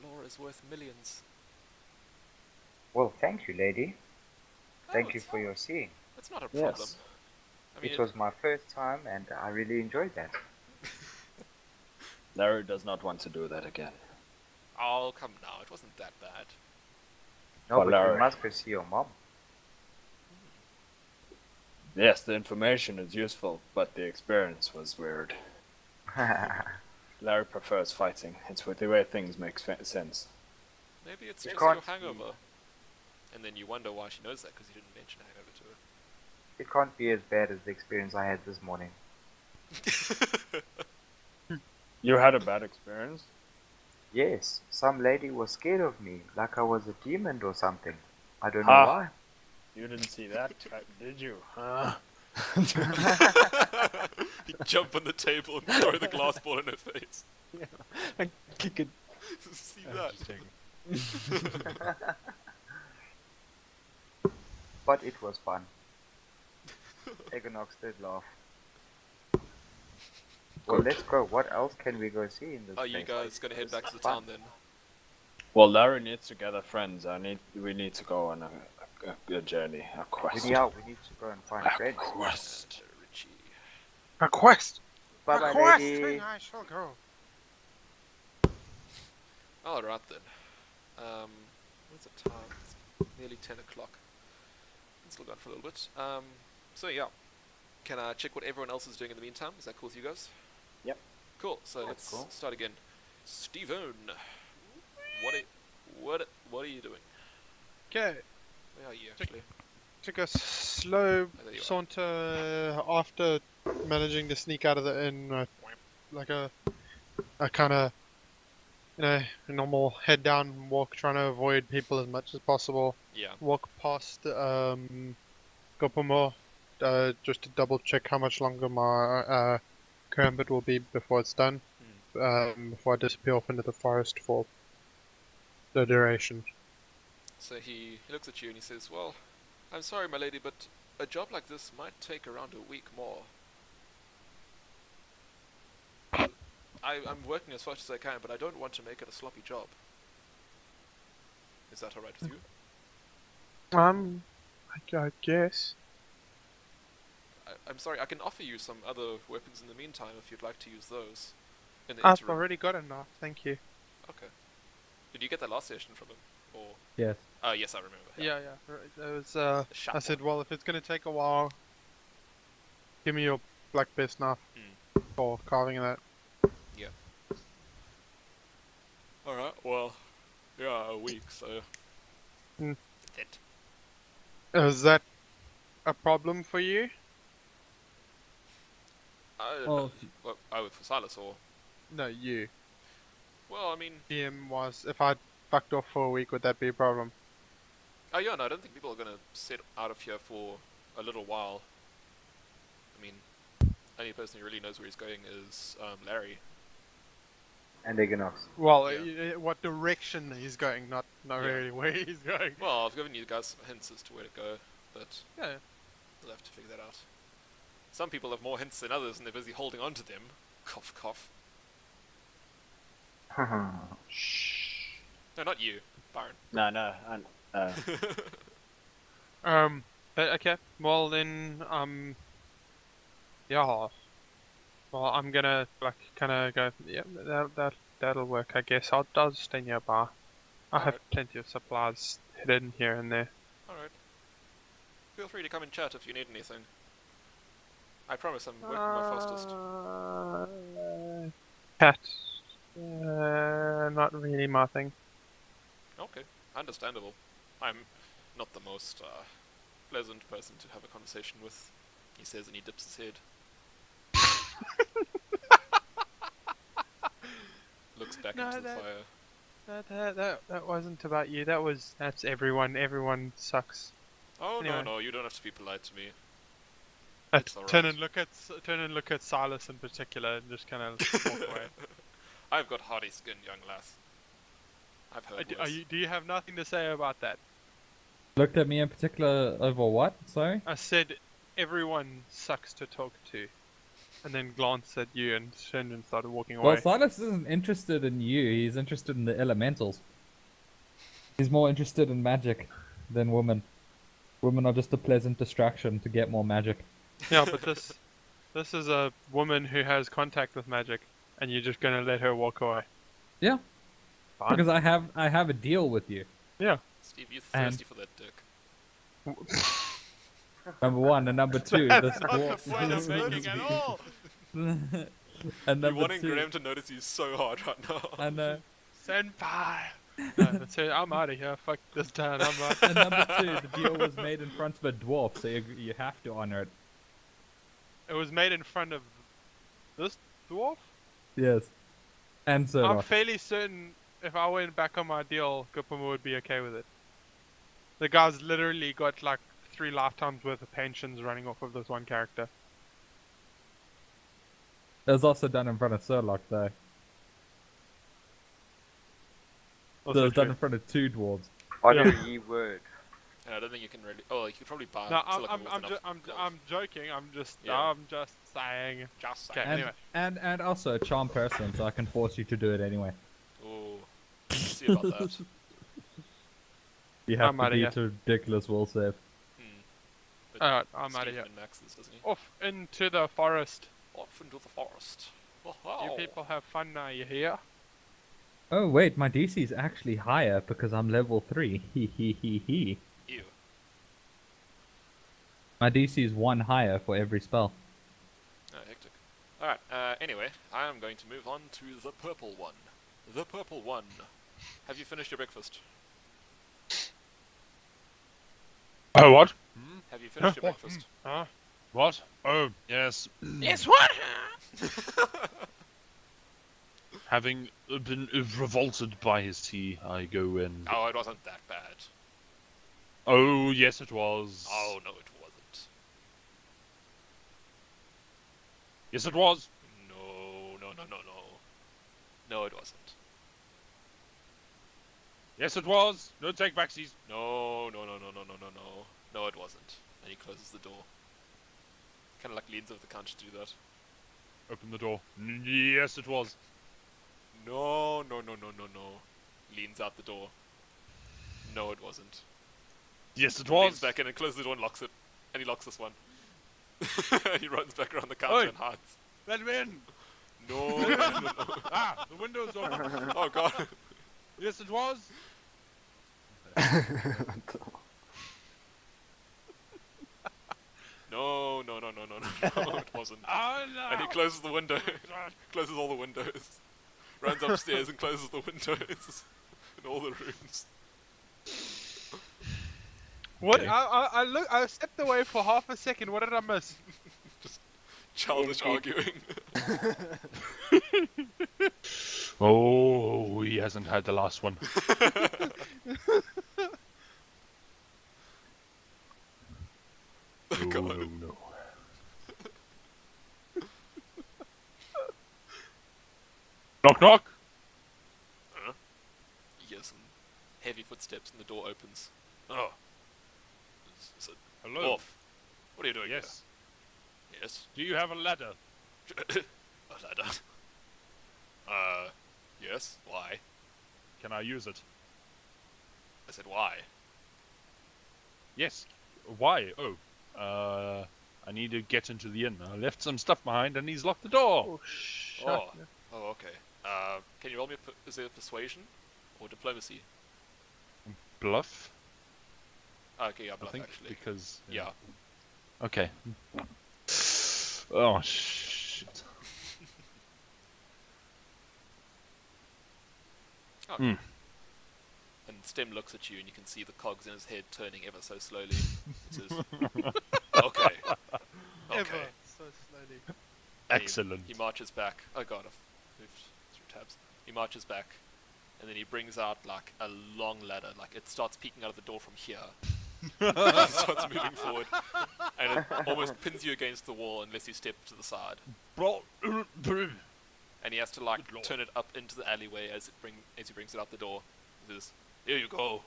Lore is worth millions. Well, thank you, lady. Oh, Thank you it's- for your seeing. That's not a problem. Yes. I mean, It was my first time, and I really enjoyed that. Larry does not want to do that again. oh, come now. It wasn't that bad. No, For but Larry. you must go see your mom. Yes, the information is useful, but the experience was weird. Larry prefers fighting. It's with the way things make sense. Maybe it's You just your can't- hangover. And then you wonder why she knows that because you didn't mention hangover to It can't be as bad as the experience I had this morning. her. You had a bad experience? Yes, some lady was scared of me, like I was a demon or something. I don't know Ah. why. You didn't see that, did you? Huh? You jump on the table and throw the glass ball in her face. Kick it. See that? But it was fun. Egonox did laugh. Well, let's go. What else can we go see in this Are place? you guys gonna head back to the Fun. town then? Well, Larry needs to gather friends. We need to go on a journey, a quest. We need to go and find friends. Quest. Richie. A quest! Bye bye, Requesting lady. I shall go. Alright then. What's the time? It's nearly 10 o'clock. It's still gone for a little bit. So yeah. Can I check what everyone else is doing in the meantime? Is that cool with you guys? Yep. Cool, so let's cool. start again. Steven! What are you doing? Okay, Where are you actually? took a slow there you are. saunter after managing to sneak out of the inn, like a kind of, normal head down walk, trying to avoid people as much as possible. Yeah. Walk past Gopomo, just to double check how much longer my Kermbit will be before it's done. Before I disappear off into the forest for the duration. So he looks at you and he says, well, I'm sorry my lady, but a job like this might take around a week more. I'm working as fast as I can, but I don't want to make it a sloppy job. Is that alright with you? I guess. I'm sorry, I can offer you some other weapons in the meantime if you'd like to use those. In the I've interim. already got enough, thank you. Okay. Did you get that last session from him? Or Yes. oh yes, I remember. Yeah, right. It was, The I sharp said, one. well, if it's gonna take a while, give me your black best knife for carving that. Alright, well, yeah, a week, so... Hmm. That. Is that a problem for you? I don't Well, know. Well, oh, for Sylis or... No, you. Well, I mean... DM was, if I fucked off for a week, would that be a problem? Oh yeah, no, I don't think people are gonna sit out of here for a little while. I mean, only person who really knows where he's going is Larry. And Egonox. Well, Yeah. what direction he's going, not Yeah. really where he's going. Well, I've given you guys some hints as to where to go, but Yeah. we'll have to figure that out. Some people have more hints than others and they're busy holding on to them. Cough, cough. No, not you, Byron. No. Okay. Well then, yeah. Well, I'm gonna kind of go. Yeah, that'll work. I guess I'll stay nearby. I have plenty of supplies hidden here and there. Alright. Feel free to come and chat if you need anything. I promise I'm working my fastest. Cat. Not really my thing. Okay, understandable. I'm not the most pleasant person to have a conversation with, he says, and he dips his head. Looks back No, into the that- fire. That wasn't about you. That's everyone. Everyone sucks. Oh Anyway. no, you don't have to be polite to me. I It's turn alright. and look at Sylis in particular, and just kind of walk away. I've got hardy skin, young lass. I've heard worse. Do you have nothing to say about that? Looked at me in particular over what? Sorry? I said everyone sucks to talk to, and then glanced at you and turned and started walking Well, away. Sylis isn't interested in you. He's interested in the elementals. He's more interested in magic than women. Women are just a pleasant distraction to get more magic. Yeah, but this is a woman who has contact with magic, and you're just gonna let her walk away. Yeah, Fine. because I have a deal with you. Yeah. Steve, you're And- thirsty for that dick. Number one, and number two, That's this not the dwarf. point I'm making at all. And You're number wanting two, Graeme to notice you so hard right now. I know. Senpai. No, that's it. I'm out of here. Fuck this town. I'm out. And number two, the deal was made in front of a dwarf, so you have to honor it. It was made in front of this dwarf. Yes. And so. I'm fairly certain if I went back on my deal, Gupama would be okay with it. The guy's literally got like 3 lifetimes worth of pensions running off of this one character. It was also done in front of Sullok, though. So Also it was done true. in front of 2 dwarves. Honor ye word. And I don't think you can really. Oh, you could probably buy. No, Silicon I'm with enough gold. joking. I'm just Yeah. saying. Just Okay, saying. And, anyway. and also a charm person, so I can force you to do it anyway. Oh, let's see about that. You have I'm to outta beat here. a ridiculous will save. But Alright, I'm Steve outta here. min-maxes, doesn't he? Off into the forest. Off into the forest. You Wow. people have fun now. You hear? Oh wait, my DC is actually higher because I'm level 3. He. Ew. My DC is 1 higher for every spell. Oh, hectic. Alright, anyway, I am going to move on to the purple one. The purple one. Have you finished your breakfast? Oh, what? Have you finished your breakfast? Huh? What? Oh, yes. Yes, what? Having been revolted by his tea, I go and... Oh, it wasn't that bad. Oh, yes, it was. Oh, no, it wasn't. Yes, it was. No. No, it wasn't. Yes, it was. No take backsies. No. No, it wasn't. And he closes the door. Kind of like leans over the counter to do that. Open the door. Yes, it was. No. Leans out the door. No, it wasn't. Yes, it Leans was. back in and closes the door and locks it. And he locks this one. And he runs back around the counter Oi. and hides. Let him in. No. Ah, the window's open. Oh god. Yes, it was. No, it wasn't. Oh, no. And he closes the window. Closes all the windows. Runs upstairs and closes the windows in all the rooms. What? Okay. I stepped away for half a second. What did I miss? Childish arguing. Oh, he hasn't had the last one. God. No. Knock, knock. You hear some heavy footsteps and the door opens. Oh. It's a Hello. dwarf. What are you doing Yes. here? Yes. Do you have a ladder? A ladder. Yes. Why? Can I use it? I said why. Yes. Why? Oh. I need to get into the inn. I left some stuff behind and he's locked the door. Oh, shut. Oh. Oh, okay. Can you roll me is it persuasion or diplomacy? Bluff? Okay, yeah, I bluff think actually. because... Yeah. Okay. Oh, shit. Okay. Mm. And Stem looks at you and you can see the cogs in his head turning ever so slowly. He says, okay. Ever Okay. so slowly. Excellent. He marches back. Oh god, I've moved through tabs. He marches back and then he brings out like a long ladder. Like it starts peeking out of the door from here. It starts moving forward. And it almost pins you against the wall unless you step to the side. And he has to like Good lord. turn it up into the alleyway as he brings it out the door. He says, "Here you go."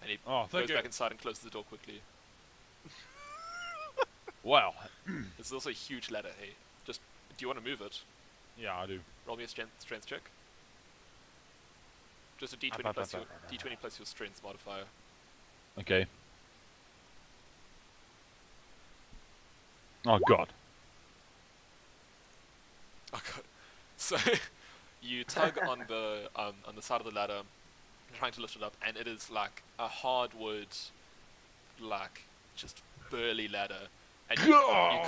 And he Oh, goes thank you. back inside and closes the door quickly. Wow. This is also a huge ladder, hey. Just, do you want to move it? Yeah, I do. Roll me a strength check. Just a D20 plus your D20 plus your strength modifier. Okay. Oh god. Oh god. So you tug on the side of the ladder, trying to lift it up, and it is like a hardwood, like just burly ladder, and you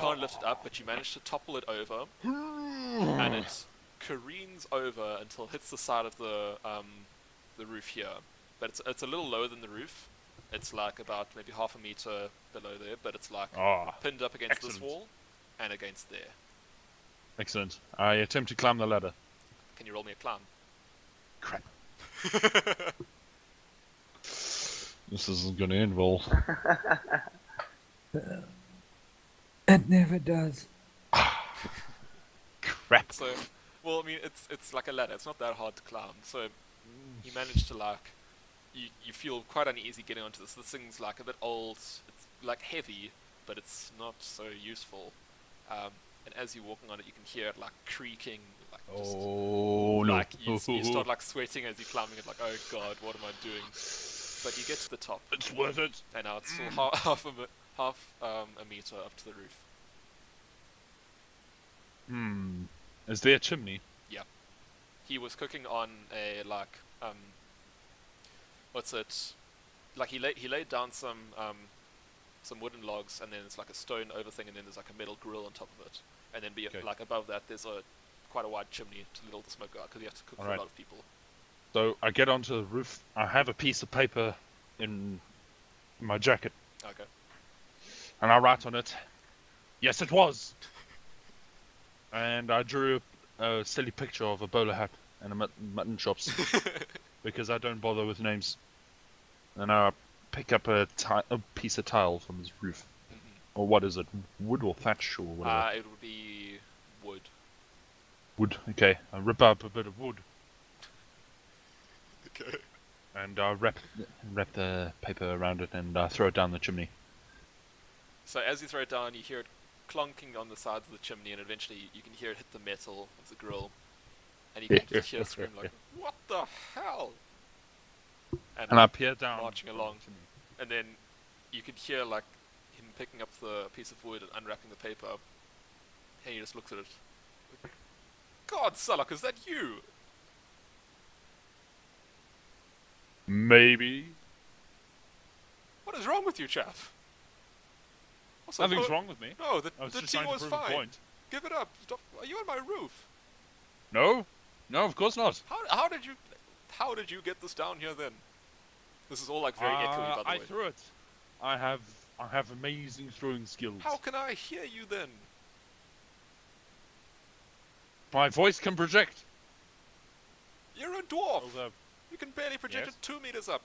can't lift it up, but you manage to topple it over, and it careens over until it hits the side of the roof here. But it's a little lower than the roof. It's like about maybe half a meter below there, but it's like pinned up against this wall and against there. Excellent. I attempt to climb the ladder. Can you roll me a climb? Crap. This isn't going to end well. It never does. Crap. So, well, I mean, it's like a ladder. It's not that hard to climb. So you manage to like, you feel quite uneasy getting onto this. This thing's like a bit old. It's like heavy, but it's not so useful. And as you're walking on it, you can hear it like creaking. Like just, like you start like sweating as you're climbing it. Like, oh god, what am I doing? But you get to the top. It's worth it. And now it's still half a meter up to the roof. Is there a chimney? Yeah. He was cooking on a like what's it? Like he laid down some wooden logs, and then it's like a stone over thing, and then there's like a metal grill on top of it, and then like above that there's quite a wide chimney to let all the smoke out because you have to cook for a lot of people. So I get onto the roof. I have a piece of paper in my jacket. Okay. And I write on it, yes it was! And I drew a silly picture of a bowler hat and a mutton chops. Because I don't bother with names. And I pick up a piece of tile from his roof. Or what is it? Wood or thatch or whatever? It would be wood. Wood, okay. I rip up a bit of wood. Okay. And I wrap the paper around it and I throw it down the chimney. So as you throw it down, you hear it clonking on the sides of the chimney, and eventually you can hear it hit the metal of the grill. And you can just hear a scream like, what the hell? And I peer down. Marching along. And then you can hear like him picking up the piece of wood and unwrapping the paper. And he just looks at it. God, Sullok, is that you? Maybe. What is wrong with you, chap? Also, Nothing's wrong with me. No, the I was just tea trying was to prove a fine. point. Give it up. Stop. Are you on my roof? No, of course not. How did you get this down here then? This is all like very echoey, by the way. I threw it. I have amazing throwing skills. How can I hear you then? My voice can project. You're a dwarf. Although, You can barely project Yes. it 2 meters up.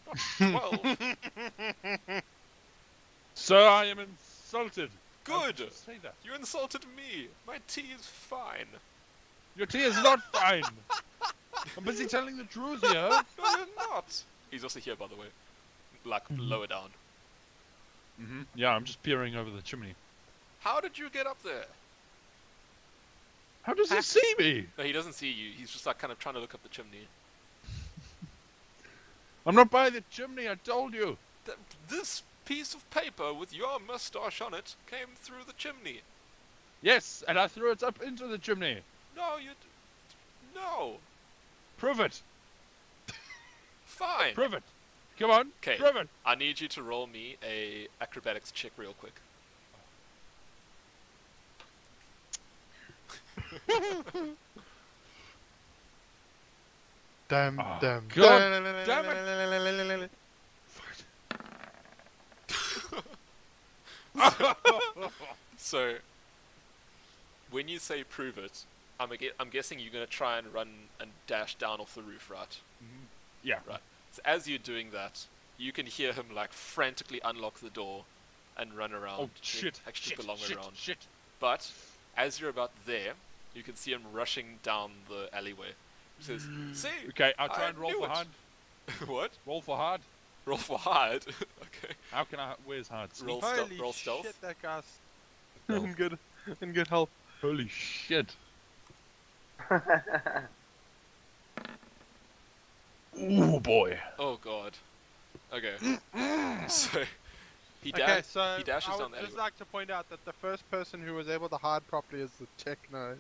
Not 12. Sir, I am insulted. How Good. could you say that? You insulted me. My tea is fine. Your tea is not fine. I'm busy telling the truth here. No, you're not. He's also here, by the way. Like, lower down. Yeah, I'm just peering over the chimney. How did you get up there? How does he see me? No, he doesn't see you. He's just like kind of trying to look up the chimney. I'm not by the chimney, I told you. This piece of paper with your mustache on it came through the chimney. Yes, and I threw it up into the chimney. No, no. Prove it. Fine. Prove it. Come on. Okay. Prove it. I need you to roll me a acrobatics check real quick. Damn. God damn it. So, when you say prove it, I'm guessing you're going to try and run and dash down off the roof, right? Yeah. Right. So as you're doing that, you can hear him like frantically unlock the door and run around. Oh shit. Actually, Shit. the long way Shit. around. Shit. But as you're about there, you can see him rushing down the alleyway. He says, "See, Okay, I'll try I and roll knew for it." hard. What? Roll for hard. Roll for hard. Okay. How can I? Where's hard? Roll Sneak? stealth. Roll stealth. Shit, that guy's in good health. Holy shit. Oh boy. Oh god. Okay. So he Okay, so he dashes I down would the just alleyway. like to point out that the first person who was able to hide properly is the Techno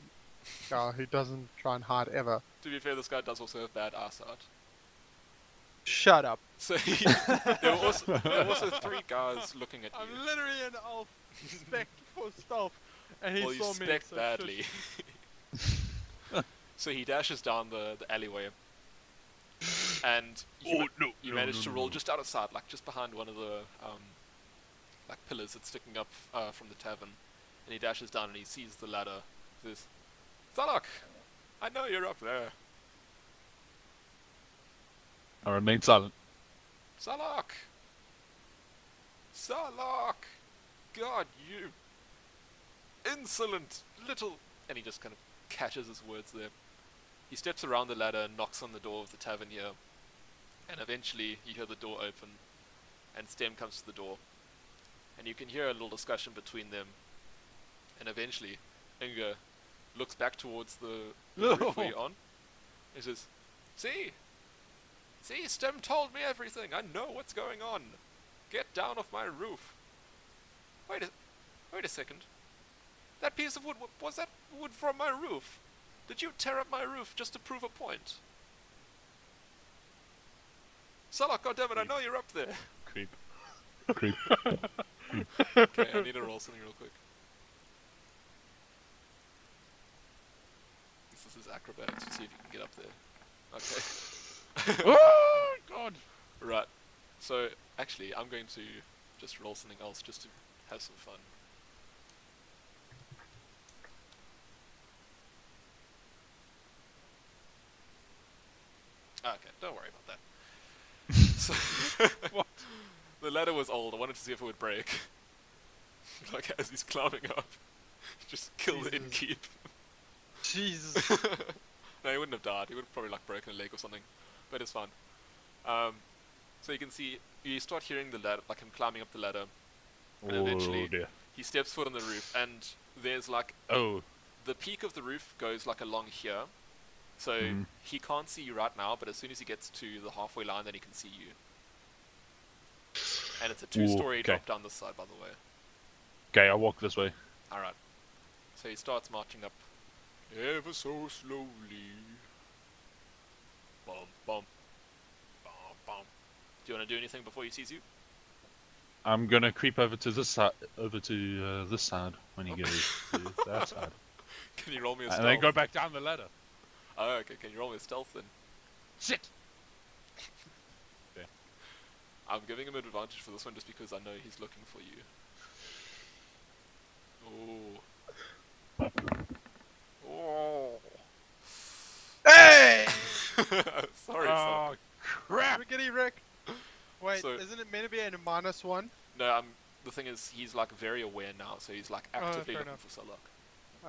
guy who doesn't try and hide ever. To be fair, this guy does also have bad ass art. Shut up. So there were also 3 guys looking at I'm you. literally an elf spec for stealth, and he Well, you saw me. spec So badly. shush. So he dashes down the alleyway. And you, you manage to roll just out of sight, like just behind one of the like pillars that's sticking up from the tavern. And he dashes down and he sees the ladder. He says, Sullok, I know you're up there. I remain silent. Sullok! Sullok! God, you insolent little... And he just kind of catches his words there. He steps around the ladder and knocks on the door of the tavern here. And eventually you hear the door open. And Stem comes to the door. And you can hear a little discussion between them. And eventually Inga looks back towards the roof where you're on. He says, See, Stem told me everything. I know what's going on. Get down off my roof. Wait a second. That piece of wood, was that wood from my roof? Did you tear up my roof just to prove a point? Sullok, goddammit, I know you're up there. Creep. Creep. Okay, I need to roll something real quick. This is acrobatics to see if you can get up there. Okay. Oh god. Right. So, actually, I'm going to just roll something else just to have some fun. Okay, don't worry about that. So, What? The ladder was old. I wanted to see if it would break. Like, as he's climbing up. Just kill the innkeep. Jesus. No, he wouldn't have died. He would have probably, like, broken a leg or something. But it's fine. So you can see, you start hearing the ladder, like him climbing up the ladder. And eventually, dear. he steps foot on the roof, and there's, like, Oh. the peak of the roof goes, like, along here. So Mhm. he can't see you right now, but as soon as he gets to the halfway line, then he can see you. And it's a 2-story okay. drop down this side, by the way. Okay, I'll walk this way. Alright. So he starts marching up ever so slowly. Bum, bum. Bum, bum. Do you want to do anything before he sees you? I'm gonna creep over to this side, this side when he goes to that side, Can you roll me a and stealth? then go back down the ladder. Oh, okay. Can you roll me a stealth then? Shit. I'm giving him an advantage for this one just because I know he's looking for you. Oh. Oh. Hey! Sorry, Oh son. crap! Rickety Rick. Wait, So- isn't it meant to be a -1? No, the thing is, he's like very aware now, so he's like actively fair looking enough. for Sullok.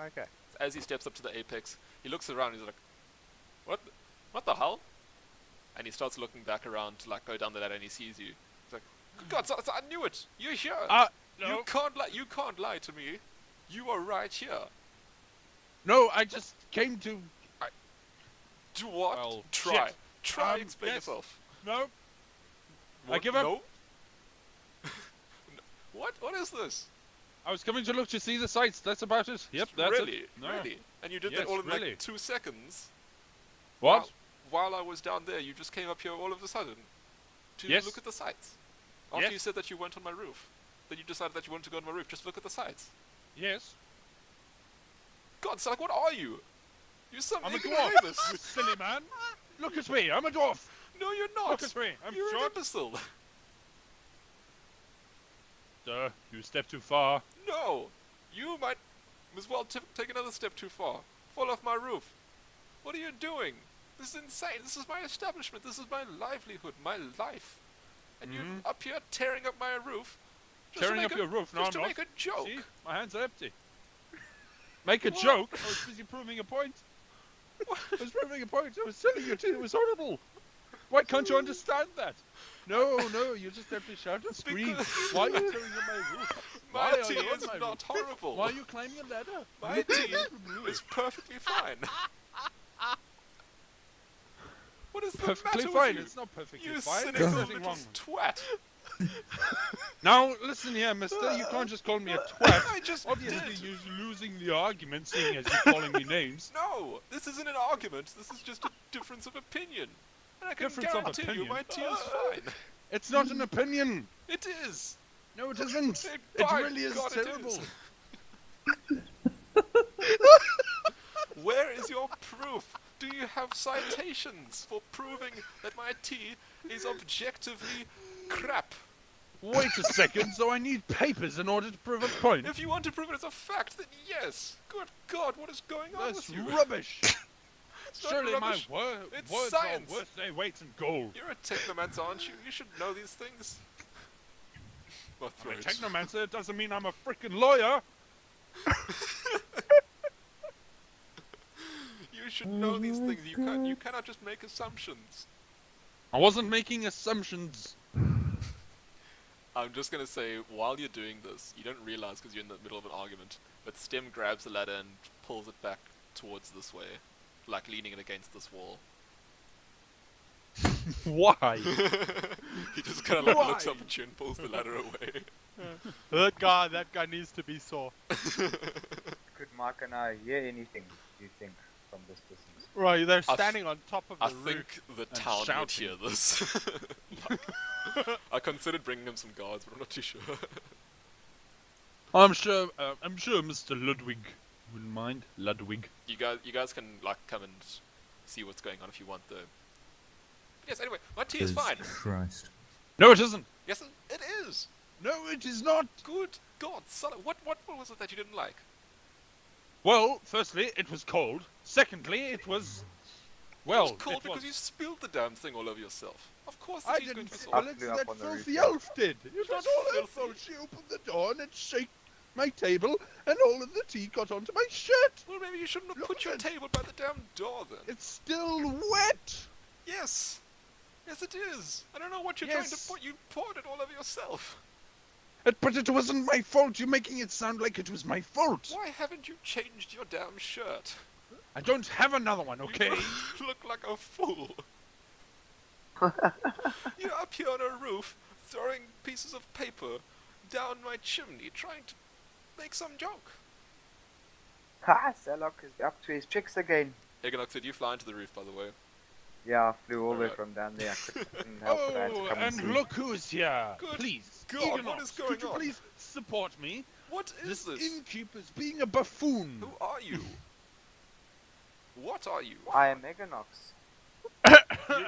Okay. As he steps up to the apex, he looks around. He's like, "What the hell?" And he starts looking back around to like go down the ladder, and he sees you. He's like, "Good God, I knew it! You're here! No, You can't lie! You can't lie to me! You are right here! no, I just came to. Do what? Well, Try! shit. Try! Explain yes. yourself! No. I What? give up. No? What? What is this? I was coming to look to see the sights. That's about it. Yep, that's really? it. No. Really? And you did Yes, that all in really. like 2 seconds? What? While I was down there, you just came up here all of a sudden to Yes. look at the sights. After Yes. you said that you weren't on my roof. Then you decided that you wanted to go on my roof just to look at the sights. Yes. God, so like, what are you? You're some I'm a ignoramus. dwarf. You silly man. Look at me. I'm a dwarf. No, you're not. Look at me. I'm You're an short. imbecile. Sir, you step too far. No, you might as well take another step too far. Fall off my roof. What are you doing? This is insane. This is my establishment. This is my livelihood, my life. And you're up here tearing up my roof. just to Tearing make up a- your roof. No, Just I'm to not. make a joke. See? My hands are empty. Make a What? joke? I was busy proving a point. I was proving a point. I was telling you it was horrible. Why can't you understand that? No, you just have to shout and scream. Because- Why are you tearing up my roof? My Why are tea you on is my not roof? horrible. Why are you climbing a ladder? My tea is perfectly fine. What is the Perfectly matter fine. with you? It's not perfectly You fine. There's cynical nothing little wrong. twat. Now, listen here, mister. You can't just call me a twat. I just Obviously, did. you're losing the argument, seeing as you're calling me names. No, this isn't an argument. This is just a difference of opinion. And I can Difference of guarantee you opinion? my tea is fine. It's not an opinion. It is. No, it isn't. Hey, It by really is God, it terrible. Where is your proof? Do you have citations for proving that my tea is objectively crap? Wait a second. So I need papers in order to prove a point. If you want to prove it as a fact, then yes. Good God, what is going on That's with you? rubbish. It's not Surely rubbish. my It's words science. are worth their weight in gold. You're a technomancer, aren't you? You should know these things. My I'm a throat. technomancer. It doesn't mean I'm a freaking lawyer. You should know these things. You cannot just make assumptions. I wasn't making assumptions. I'm just gonna say, while you're doing this, you don't realize because you're in the middle of an argument, but Stem grabs the ladder and pulls it back towards this way, like leaning it against this wall. Why? He just kind of like Why? looks up at you and pulls the ladder away. That guy needs to be saw. Could Mark and I hear anything, do you think, from this distance? Right, they're I standing on top of the I roof. think the town would shouting. hear this. I considered bringing him some guards, but I'm not too sure. I'm sure Mr. Ludwig wouldn't mind. Ludwig. You guys can like come and see what's going on if you want though. Yes, anyway, my tea is fine. Christ. No, it isn't. Yes, it is. No, it is not. Good God, son, what was it that you didn't like? Well, firstly, it was cold. Secondly, it was... Well, it was cold because you spilled the damn thing all over yourself. Of course the I tea's going didn't to be spill sore. it, flew up that on the filthy roof. elf did. It was That's all her filthy. fault. She opened the door and it shook my table and all of the tea got onto my shirt. Well, maybe you shouldn't have Look put your at- table by the damn door then. It's still wet. Yes. Yes, it is. I don't know what you're trying to Yes. put. You poured it all over yourself. But it wasn't my fault. You're making it sound like it was my fault. Why haven't you changed your damn shirt? I don't have another one, okay? You look like a fool. You're up here on a roof, throwing pieces of paper down my chimney, trying to make some joke. Ha! Sullok is up to his tricks again. Egonox, did you fly into the roof, by the way? Yeah, I flew all the way Alright. from down there. I couldn't help it. I had to Oh, come and see. and look who's here. Good Please, God, what Egonox, is going could you on? please support me? What is This this? innkeeper's being a buffoon. Who are you? What are you? I am Egonox.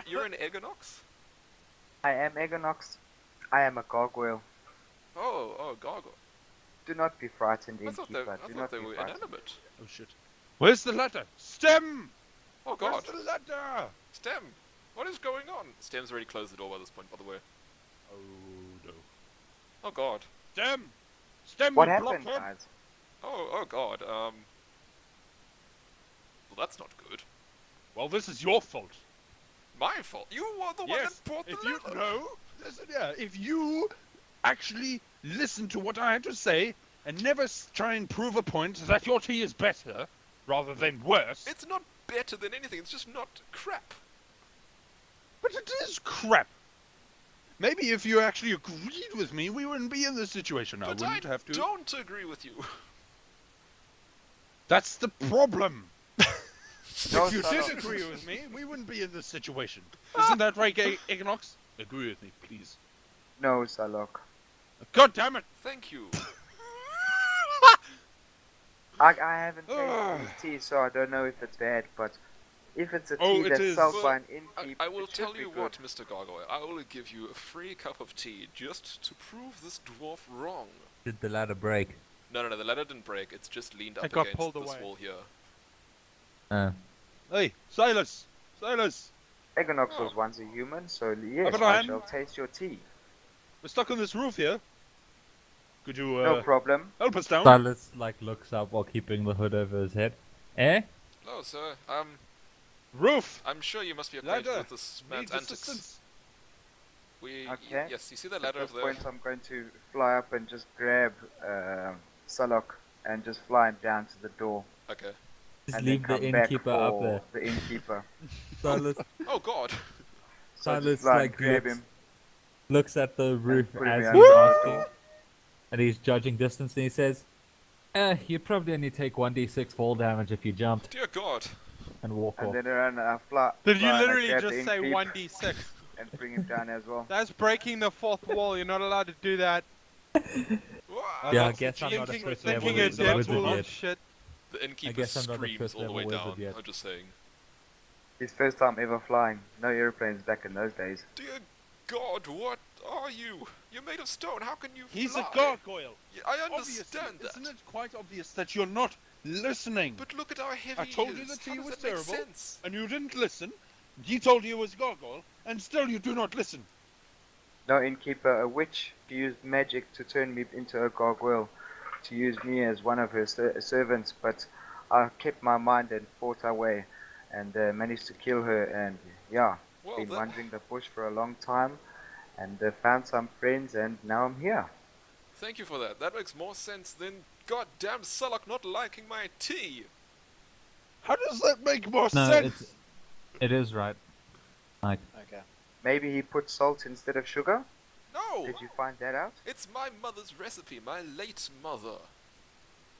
You're an Egonox? I am Egonox. I am a gargoyle. Oh, Gargoyle. Do not be frightened, I thought innkeeper. Do they not be were frightened. inanimate. Oh shit. Where's the ladder? Stem! Oh God. Where's the ladder? Stem! What is going on? Stem's already closed the door by this point, by the way. Oh no. Oh God. Stem! Stem, What you happened, blockhead! guys? Oh God. Well, that's not good. Well, this is your fault. My fault. You were the one Yes, that brought the if you ladder. know, listen here, if you actually listen to what I had to say and never try and prove a point that your tea is better rather than worse, It's not better than anything. It's just not crap. but it is crap. Maybe if you actually agreed with me, we wouldn't be in this situation. I But wouldn't have to. don't agree with you. That's the problem. No, If you did Sullok. agree with me, we wouldn't be in this situation. Isn't that right, Egonox? Agree with me, please. No, Sullok. God damn it! Thank you. I haven't tasted his tea, so I don't know if it's bad, but if it's a tea Oh, it that's is. sold Well, by an innkeep, I will it should tell be you good. what, Mr. Gargoyle. I will give you a free cup of tea just to prove this dwarf wrong. Did the ladder break? No, the ladder didn't break. It's just leaned up It got against pulled this away. wall here. Hey, Sylis! Sylis! Egonox Oh. was once a human, so yes, I Abraham. shall taste your tea. We're stuck on this roof here. Could you, No problem. help us down? Silas looks up while keeping the hood over his head. Eh? Oh, sir. Roof! I'm sure you must be acquainted Ladder! with this man's Needs antics. assistance. Okay. Yes, you see that At ladder this over there? point, I'm going to fly up and just grab Sullok and just fly him down to the door. Okay. Just and then leave the come back innkeeper up for there. the innkeeper. Sylis, Oh God. So Sylis just like like grab looks, him looks at the roof put him as behind he's the asking, door. and he's judging distance, and he says, you'd probably only take 1d6 fall damage if you jumped Dear God. and walk And off. then I fly. Did you fly and I literally grab just the say innkeeper 1d6? and bring him down as well. That's breaking the fourth wall. You're not allowed to do that. Yeah, I that's the guess I'm not a thinking- first thinking level it's wizard Deadpool. yet. Shit. The innkeeper guess I'm not a screams first all the level way wizard down. yet. I'm just saying. His first time ever flying. No airplanes back in those days. Dear God, what are you? You're made of stone. How can you He's fly? a gargoyle. Yeah, I Obviously, understand that. isn't it quite obvious that you're not listening? But look at how heavy I told he you is. the tea How does was that make terrible, sense? and you didn't listen. He told you it was gargoyle, and still you do not listen. No innkeeper, a witch used magic to turn me into a gargoyle, to use me as one of her servants, but I kept my mind and fought away, and managed to kill her, and yeah, Well, been that, wandering the bush for a long time, and found some friends, and now I'm here. thank you for that. That makes more sense than goddamn Sullok not liking my tea. How does that make more No, sense? it is right. Like, Okay. Maybe he put salt instead of sugar? No! Did you find that out? It's my mother's recipe, my late mother.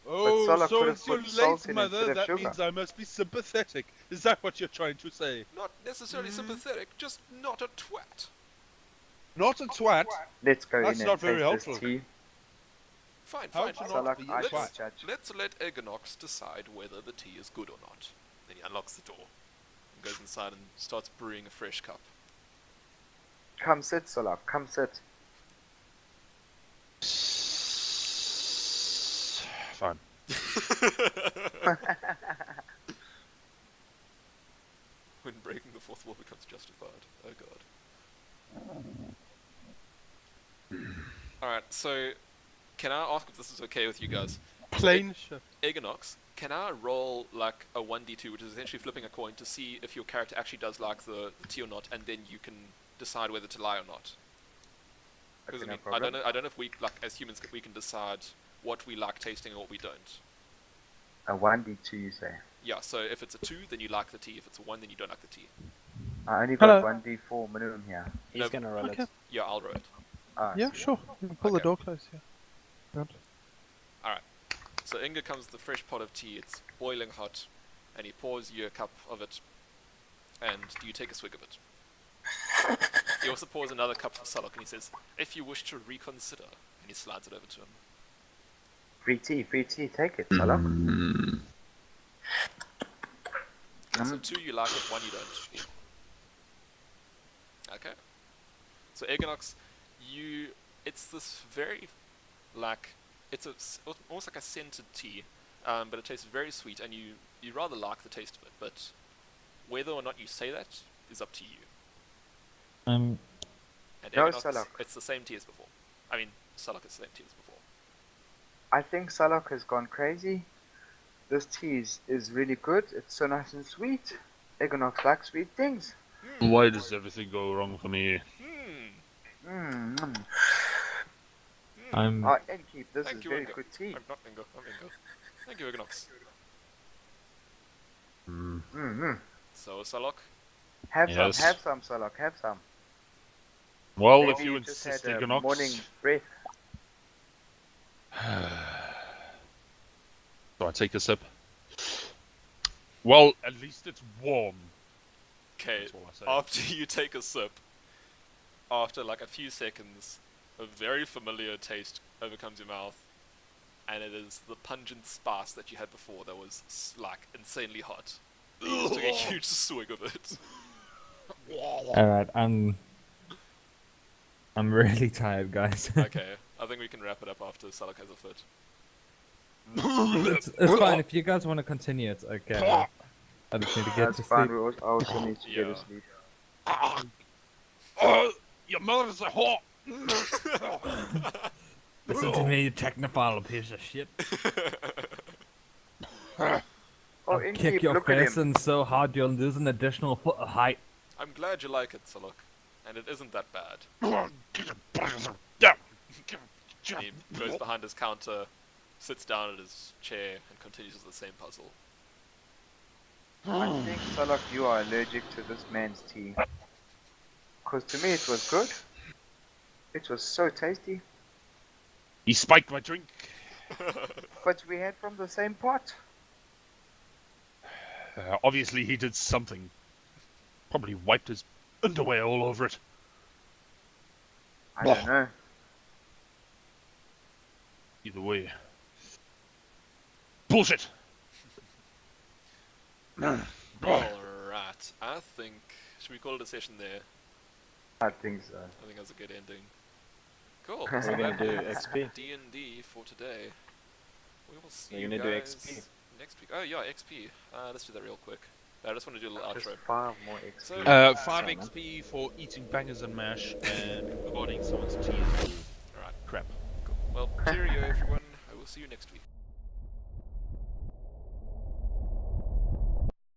Oh, Sullok so could have it's your put salt late in mother. instead of That sugar. means I must be sympathetic. Is that what you're trying to say? Not necessarily sympathetic, just not a twat. Not a twat. Let's go That's in not and very taste helpful. this tea. Fine, How fine. to not Sullok, be a I let's- can twat? judge. Let's let Egonox decide whether the tea is good or not. Then he unlocks the door and goes inside and starts brewing a fresh cup. Come sit, Sullok, come sit. Fine. When breaking the fourth wall becomes justified. Oh god. Alright, so can I ask if this is okay with you guys? Plane shift. Egonox, can I roll like a 1d2, which is essentially flipping a coin to see if your character actually does like the tea or not, and then you can decide whether to lie or not? Because Okay, no I problem. don't know if we like as humans we can decide what we like tasting and what we don't. A 1d2 you say? Yeah, so if it's a 2, then you like the tea. If it's a 1, then you don't like the tea. I only got Hello. 1d4 minimum here. He's No, gonna roll okay. it. Yeah, I'll roll it. Ah, Yeah, see. sure. You can pull the Okay. door close here. So Inga comes with the fresh pot of tea. It's boiling hot, and he pours you a cup of it, and you take a swig of it. He also pours another cup for Sullok, and he says, "If you wish to reconsider," and he slides it over to him. Free tea, take it, Sullok. So 2 you like it, 1 you don't. Okay. So Egonox, it's this very, like, it's almost like a scented tea, but it tastes very sweet, and you rather like the taste of it, but whether or not you say that is up to you. And No, Egonox, Sullok. it's the same tea as before. I mean, Sullok is the same tea as before. I think Sullok has gone crazy. This tea is really good. It's so nice and sweet. Egonox likes sweet things. Why does everything go wrong for me? Mm. I'm Oh, and keep this Thank is you, very Inga. good tea. I'm not Inga, I'm Inga. Thank you, Egonox. Mm-hmm. So, Sullok, Have Yes. some, Sullok, have some. Well, Maybe if you just insist, had a Egonox. morning breath. So I take a sip. Well, at least it's warm. okay, That's all I say. after you take a sip, after like a few seconds, a very familiar taste overcomes your mouth, and it is the pungent spice that you had before that was like insanely hot. You just took a huge swig of it. alright. I'm really tired, guys. Okay, I think we can wrap it up after Sullok has a fit. it's fine if you guys want to continue. It's okay. I just need to get That's to fine. sleep. I also need to get Yeah. to sleep. Your mother's a whore! Listen to me, you technophile piece of shit. Oh, I'll Inkeep, kick your look at face him. in so hard you'll lose an additional foot of height. I'm glad you like it, Sullok, and it isn't that bad. He goes behind his counter, sits down at his chair, and continues with the same puzzle. I think, Sullok, you are allergic to this man's tea. Because to me it was good. It was so tasty. He spiked my drink. But we had from the same pot. Obviously, he did something. Probably wiped his underwear all over it. I don't know. Either way. Bullshit! Alright, I think... Should we call it a session there? I think so. I think that's a good ending. Cool. We're So gonna that do was XP. D&D for today. We will see We're you gonna do guys XP. next week. Oh yeah, XP. Let's do that real quick. I just want to do a little Just outro. 5 more XP. So- 5 Sorry, man. XP for eating bangers and mash and regarding someone's tea. Alright, Crap. cool. Well, cheerio everyone. I will see you next week.